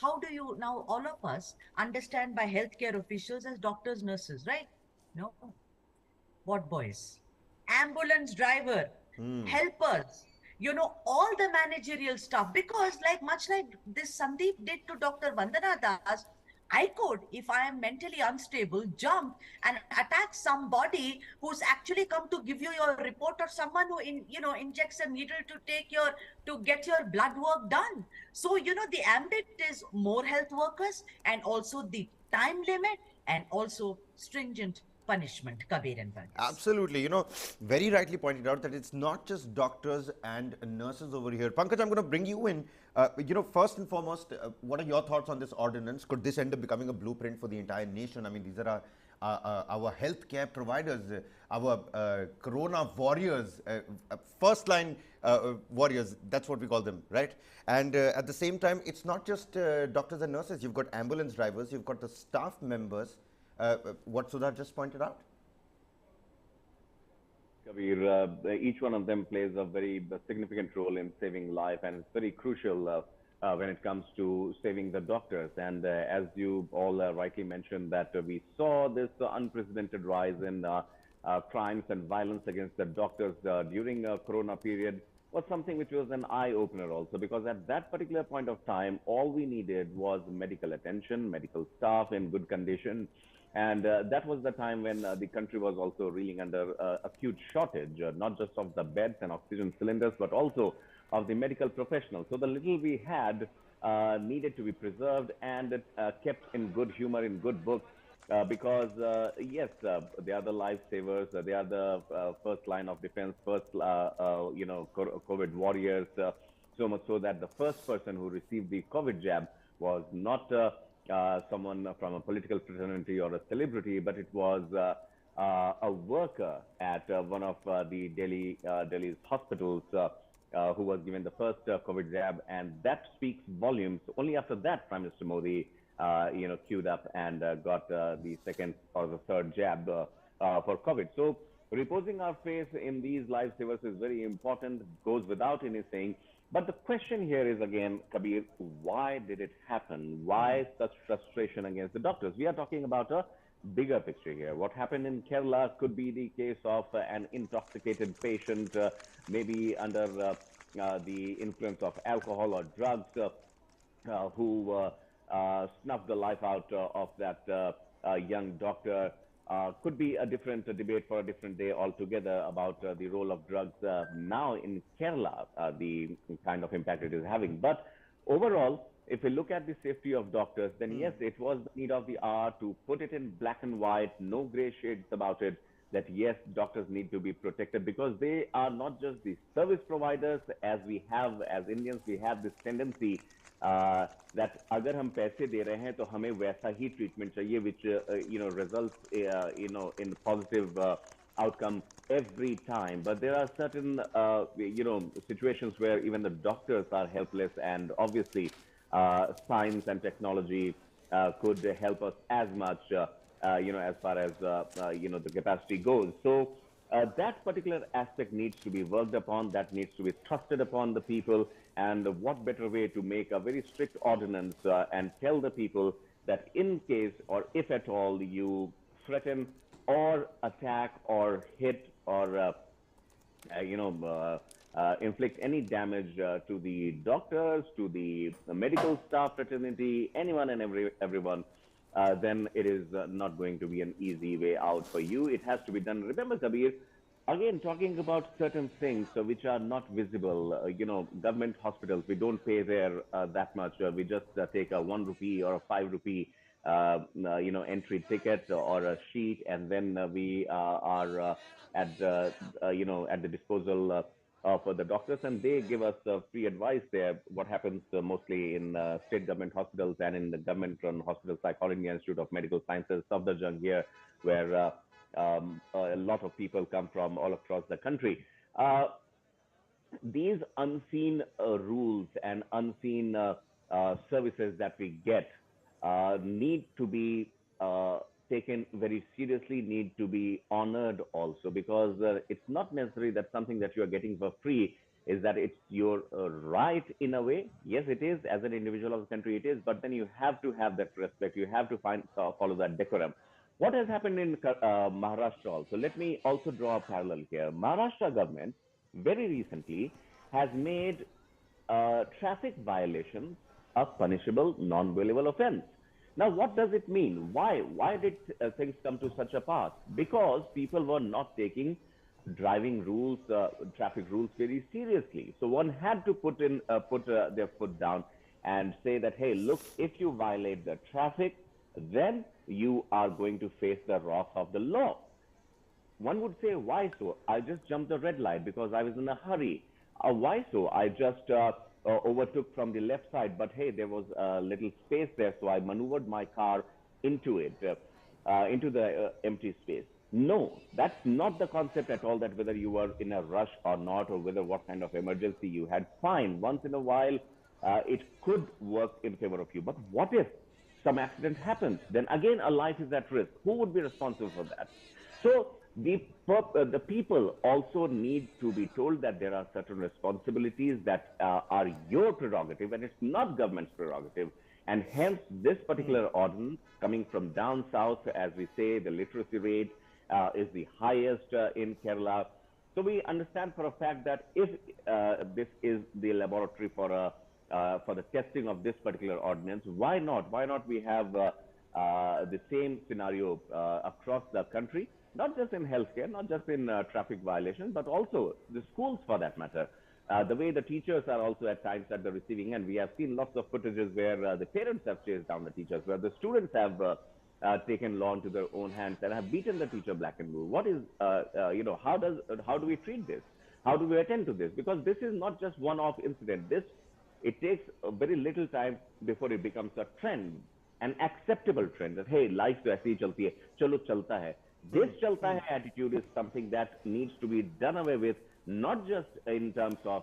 Speaker 3: how do you now, all of us understand by healthcare officials as doctors, nurses, right? No. What boys? Ambulance driver, helpers, all the managerial stuff. Because much like this Sandeep did to Dr. Vandana Das, I could, if I am mentally unstable, jump and attack somebody who's actually come to give you your report, or someone who injects a needle to get your blood work done. So, the ambit is more health workers, and also the time limit, and also stringent punishment, Kabir and Varghese.
Speaker 1: Absolutely. Very rightly pointed out that it's not just doctors and nurses over here. Pankaj, I'm going to bring you in. First and foremost, what are your thoughts on this ordinance? Could this end up becoming a blueprint for the entire nation? I mean, these are our healthcare providers, our corona warriors, first line warriors. That's what we call them, right? And at the same time, it's not just doctors and nurses. You've got ambulance drivers, you've got the staff members. What Sudha just pointed out?
Speaker 4: Kabir, each one of them plays a very significant role in saving life, and it's very crucial when it comes to saving the doctors. And as you all rightly mentioned, that we saw this unprecedented rise in crimes and violence against the doctors during Corona period was something which was an eye-opener also, because at that particular point of time, all we needed was medical attention, medical staff in good condition. And that was the time when the country was also reeling under acute shortage, not just of the beds and oxygen cylinders, but also of the medical professionals. So the little we had needed to be preserved and kept in good humor, in good books, because yes, they are the lifesavers. They are the first line of defense, COVID warriors. So much so that the first person who received the COVID jab was not someone from a political fraternity or a celebrity, but it was a worker at one of the Delhi's hospitals who was given the first COVID jab, and that speaks volumes. Only after that, Prime Minister Modi, queued up and got the second or the third jab for COVID. So Reposing our faith in these lifesavers is very important, goes without any saying. But the question here is again, Kabir, why did it happen? Why such frustration against the doctors? We are talking about a bigger picture here. What happened in Kerala could be the case of an intoxicated patient, maybe under the influence of alcohol or drugs, who snuffed the life out of that young doctor. Could be a different debate for a different day altogether about the role of drugs now in Kerala, the kind of impact it is having. But overall, if we look at the safety of doctors, then yes, it was the need of the hour to put it in black and white, no gray shades about it, that yes, doctors need to be protected because they are not just the service providers. As we have, as Indians, we have this tendency that अगर हम पैसे दे रहे हैं तो हमें वैसा ही treatment चाहिए, which results in positive outcome every time. But there are certain situations where even the doctors are helpless, and obviously science and technology could help us as much as far as the capacity goes. So that particular aspect needs to be worked upon, that needs to be trusted upon the people. And what better way to make a very strict ordinance and tell the people that in case or if at all you threaten or attack or hit or inflict any damage to the doctors, to the medical staff fraternity, anyone and everyone, then it is not going to be an easy way out for you. It has to be done. Remember, Kabir, again, talking about certain things which are not visible, government hospitals, we don't pay there that much. We just take a 1 rupee or a 5 rupee, entry ticket or a sheet, and then we are at the disposal for the doctors, and they give us free advice there. What happens mostly in state government hospitals and in the government-run hospitals like All India Institute of Medical Sciences, Safdarjung here, where a lot of people come from all across the country. These unseen rules and unseen services that we get need to be taken very seriously, need to be honored also, because it's not necessary that something that you are getting for free is that it's your right in a way. Yes, it is. As an individual of the country, it is. But then you have to have that respect. You have to follow that decorum. What has happened in Maharashtra also? Let me also draw a parallel here. Maharashtra government very recently has made traffic violations a punishable, non-bailable offense. Now, what does it mean? Why did things come to such a pass? Because people were not taking driving rules, traffic rules very seriously. So one had to put their foot down and say that, hey, look, if you violate the traffic, then you are going to face the wrath of the law. One would say, why so? I just jumped the red light because I was in a hurry. Why so? I just overtook from the left side, but hey, there was a little space there, so I maneuvered my car into it, into the empty space. No, that's not the concept at all, that whether you were in a rush or not, or whether what kind of emergency you had. Fine, once in a while, it could work in favor of you. But what if some accident happens? Then again, a life is at risk. Who would be responsible for that? So the people also need to be told that there are certain responsibilities that are your prerogative, and it's not government's prerogative. And hence, this particular ordinance coming from down south, as we say, the literacy rate is the highest in Kerala. So we understand for a fact that if this is the laboratory for the testing of this particular ordinance, why not? Why not we have the same scenario across the country? Not just in healthcare, not just in traffic violations, but also the schools for that matter. The way the teachers are also at times at the receiving end. We have seen lots of footages where the parents have chased down the teachers, where the students have taken law into their own hands and have beaten the teacher black and blue. What is, how do we treat this? How do we attend to this? Because this is not just one-off incident. It takes a very little time before it becomes a trend, an acceptable trend, that hey, life to aisi chalti hai, chalo chalta hai. This chalta hai attitude is something that needs to be done away with, not just in terms of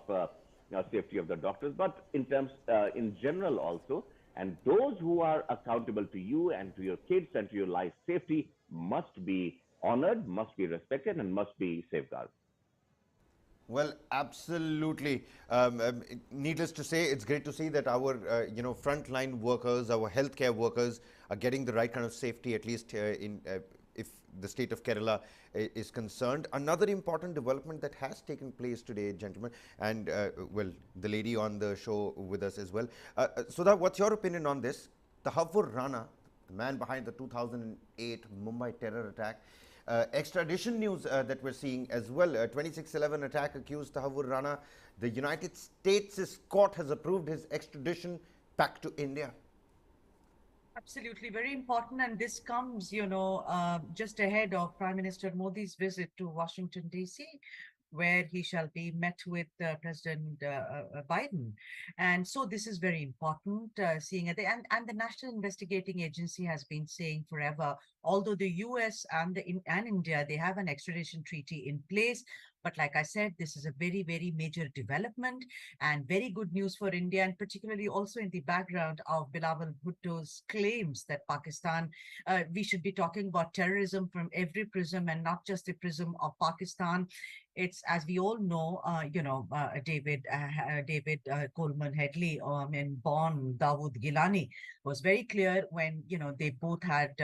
Speaker 4: safety of the doctors, but in terms in general also. And those who are accountable to you and to your kids and to your life safety must be honored, must be respected, and must be safeguarded.
Speaker 1: Well, absolutely. Needless to say, it's great to see that our frontline workers, our healthcare workers, are getting the right kind of safety, at least in if the state of Kerala is concerned. Another important development that has taken place today, gentlemen, and well, the lady on the show with us as well. Sudha, what's your opinion on this? Tahawwur Rana, the man behind the 2008 Mumbai terror attack. Extradition news that we're seeing as well. 2611 attack accused Tahawwur Rana. The United States' court has approved his extradition back to India.
Speaker 3: Absolutely, very important. And this comes, just ahead of Prime Minister Modi's visit to Washington, D.C., where he shall be met with President Biden. And so this is very important, seeing it. And the National Investigating Agency has been saying forever, although the US and India, they have an extradition treaty in place. But like I said, this is a very, very major development and very good news for India, and particularly also in the background of Bilawal Bhutto's claims that Pakistan, we should be talking about terrorism from every prism and not just the prism of Pakistan. It's, as we all know, David Coleman Headley and Bon Dawood Gilani was very clear when, they both had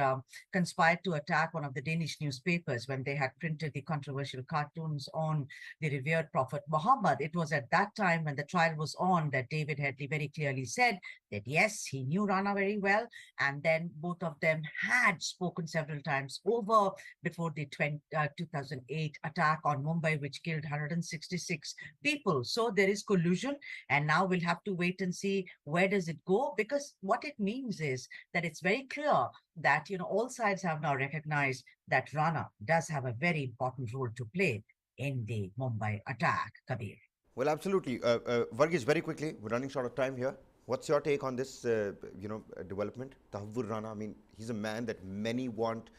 Speaker 3: conspired to attack one of the Danish newspapers when they had printed the controversial cartoons on the revered Prophet Muhammad. It was at that time when the trial was on that David Headley very clearly said that, yes, he knew Rana very well. And then both of them had spoken several times over before the 2008 attack on Mumbai, which killed 166 people. So there is collusion, and now we'll have to wait and see where does it go, because what it means is that it's very clear that, all sides have now recognized that Rana does have a very important role to play in the Mumbai attack, Kabir.
Speaker 1: Well, absolutely. Varghese, very quickly, we're running short of time here. What's your take on this, development? Tahawwur Rana, I mean, he's a man that many want,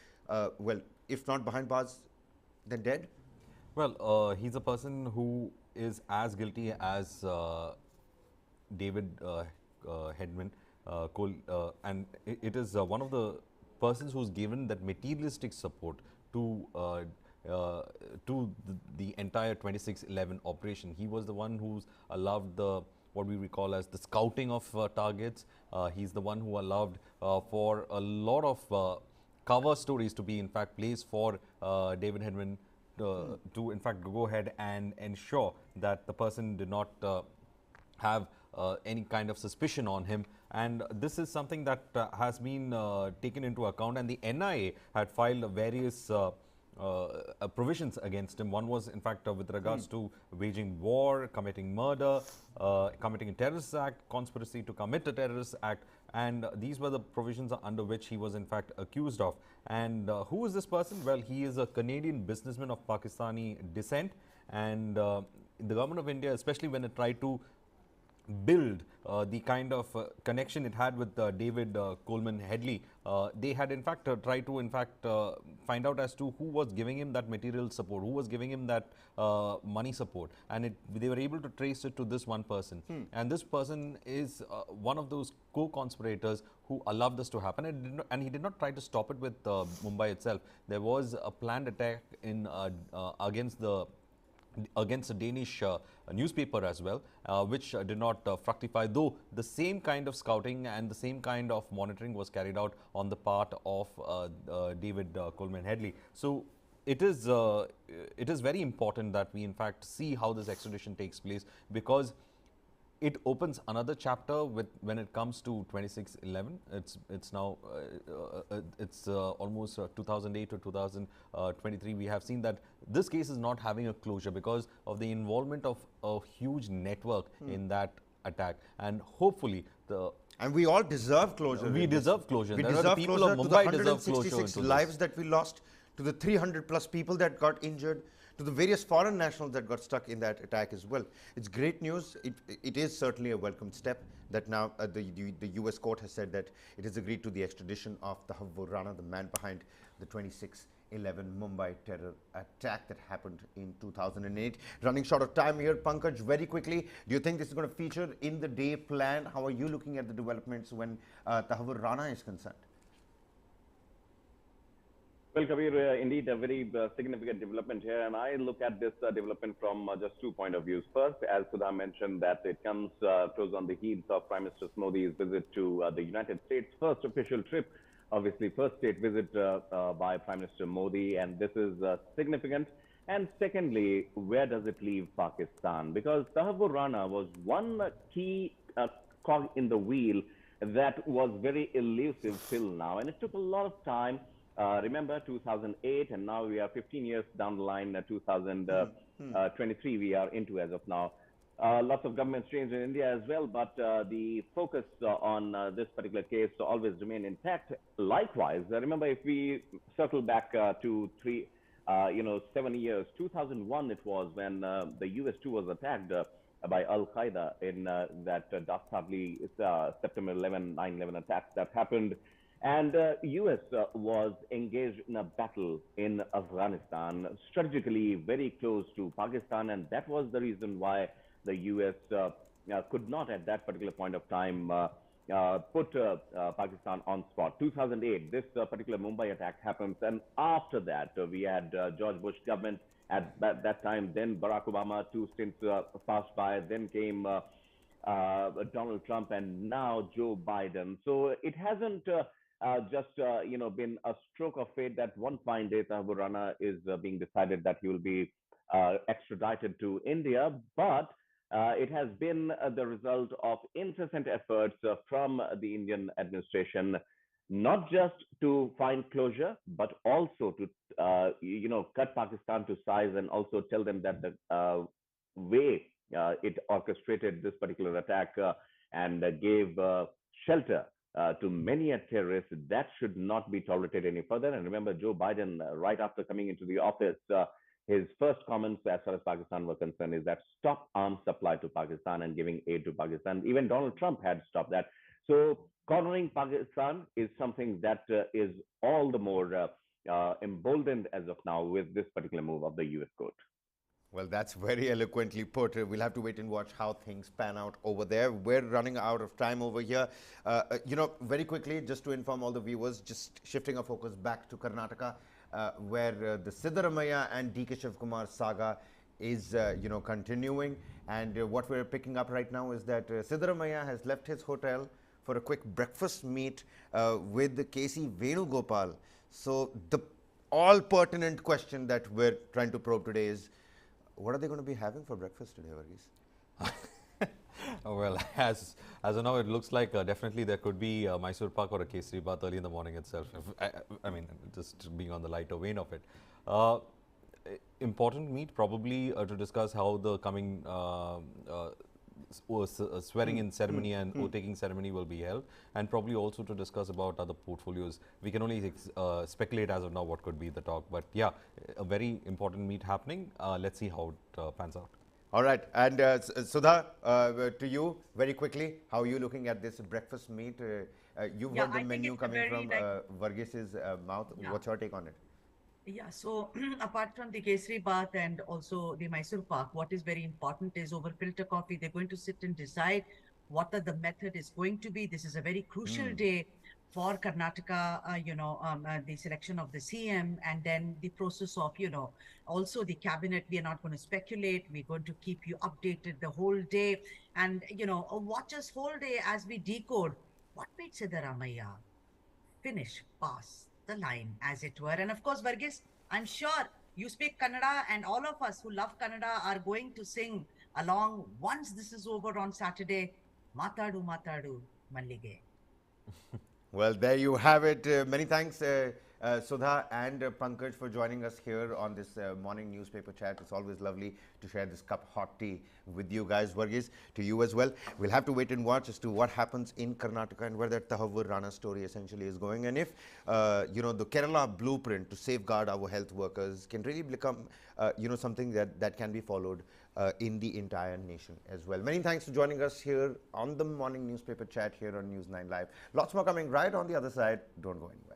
Speaker 1: well, if not behind bars, then dead.
Speaker 2: Well, he's a person who is as guilty as David Headman, and it is one of the persons who's given that materialistic support to the entire 2611 operation. He was the one who's allowed the what we recall as the scouting of targets. He's the one who allowed for a lot of cover stories to be in fact placed for David Headman to in fact go ahead and ensure that the person did not have any kind of suspicion on him. And this is something that has been taken into account, and the NIA had filed various provisions against him. One was in fact with regards to waging war, committing murder, committing a terrorist act, conspiracy to commit a terrorist act, and these were the provisions under which he was in fact accused of. And who is this person? Well, he is a Canadian businessman of Pakistani descent, and the government of India, especially when it tried to build the kind of connection it had with David Coleman Headley, they had in fact tried to in fact find out as to who was giving him that material support, who was giving him that money support, and they were able to trace it to this one person. And this person is one of those co-conspirators who allowed this to happen, and he did not try to stop it with Mumbai itself. There was a planned attack in against a Danish newspaper as well, which did not fructify, though the same kind of scouting and the same kind of monitoring was carried out on the part of David Coleman Headley. So it is very important that we in fact see how this extradition takes place, because it opens another chapter when it comes to 2611. It's now almost 2008 to 2023. We have seen that this case is not having a closure because of the involvement of a huge network in that attack, and hopefully
Speaker 1: and we all deserve closure.
Speaker 2: We deserve closure.
Speaker 1: We
Speaker 2: There
Speaker 1: deserve
Speaker 2: are the people
Speaker 1: closure
Speaker 2: of
Speaker 1: to the
Speaker 2: Mumbai deserve closure
Speaker 1: 166
Speaker 2: to
Speaker 1: lives
Speaker 2: this.
Speaker 1: that we lost, to the 300 plus people that got injured, to the various foreign nationals that got stuck in that attack as well. It's great news. It is certainly a welcome step that now the US court has said that it has agreed to the extradition of Tahawwur Rana, the man behind the 2611 Mumbai terror attack that happened in 2008. Running short of time here, Pankaj, very quickly, do you think this is going to feature in the day plan? How are you looking at the developments when Tahawwur Rana is concerned?
Speaker 4: Well, Kabir, indeed a very significant development here, and I look at this development from just 2 point of views. First, as Sudha mentioned, that it comes close on the heels of Prime Minister Modi's visit to the United States, first official trip, obviously first state visit by Prime Minister Modi, and this is significant. And secondly, where does it leave Pakistan? Because Tahawwur Rana was one key cog in the wheel that was very elusive till now, and it took a lot of time. Remember 2008, and now we are 15 years down the line, 2023 we are into as of now. Lots of governments changed in India as well, but the focus on this particular case always remained intact. Likewise, remember if we circle back to 7 years, 2001 it was when the US too was attacked by Al Qaeda in that dastardly September 11, 9/11 attacks that happened. And US was engaged in a battle in Afghanistan, strategically very close to Pakistan, and that was the reason why the US could not at that particular point of time put Pakistan on spot. 2008, this particular Mumbai attack happens, and after that we had George Bush government at that time, then Barack Obama, 2 stints passed by, then came Donald Trump, and now Joe Biden. So it hasn't just been a stroke of fate that one fine day Tahawwur Rana is being decided that he will be extradited to India, but it has been the result of incessant efforts from the Indian administration, not just to find closure, but also to cut Pakistan to size, and also tell them that the way it orchestrated this particular attack and gave shelter to many a terrorist, that should not be tolerated any further. And remember, Joe Biden, right after coming into the office, his first comments as far as Pakistan were concerned is that stop arms supply to Pakistan and giving aid to Pakistan. Even Donald Trump had stopped that. So cornering Pakistan is something that is all the more emboldened as of now with this particular move of the US court.
Speaker 1: Well, that's very eloquently put. We'll have to wait and watch how things pan out over there. We're running out of time over here. Very quickly, just to inform all the viewers, just shifting our focus back to Karnataka, where the Siddaramaiah and DK Shivakumar saga is, continuing. And what we're picking up right now is that Siddaramaiah has left his hotel for a quick breakfast meet with the KC Venugopal. So the all pertinent question that we're trying to probe today is, what are they going to be having for breakfast today, Varghese?
Speaker 2: Well, as of now, it looks like definitely there could be a Mysore Pak or a Kesari Bath early in the morning itself. I mean, just being on the lighter vein of it. Important meet probably to discuss how the coming swearing-in ceremony and oath-taking ceremony will be held, and probably also to discuss about other portfolios. We can only speculate as of now what could be the talk, but yeah, a very important meet happening. Let's see how it pans out.
Speaker 1: All right, and Sudha, to you, very quickly, how are you looking at this breakfast meet? You've heard the menu coming from Varghese's mouth. Yeah. What's your take on it?
Speaker 3: Yeah, so apart from the Kesari Bath and also the Mysore Pak, what is very important is over filter coffee, they're going to sit and decide what the method is going to be. This is a very crucial day for Karnataka, the selection of the CM, and then the process of, also the cabinet. We are not going to speculate. We're going to keep you updated the whole day, and, watch us whole day as we decode what made Siddaramaiah pass the line, as it were. And of course, Varghese, I'm sure you speak Kannada, and all of us who love Kannada are going to sing along once this is over on Saturday. Matadu Matadu Mallige.
Speaker 1: Well, there you have it. Many thanks, Sudha and Pankaj, for joining us here on this morning newspaper chat. It's always lovely to share this cup of hot tea with you guys. Varghese, to you as well. We'll have to wait and watch as to what happens in Karnataka and where that Tahawwur Rana story essentially is going. And if, the Kerala blueprint to safeguard our health workers can really become, something that can be followed in the entire nation as well. Many thanks for joining us here on the morning newspaper chat here on News9 Live. Lots more coming right on the other side. Don't go anywhere.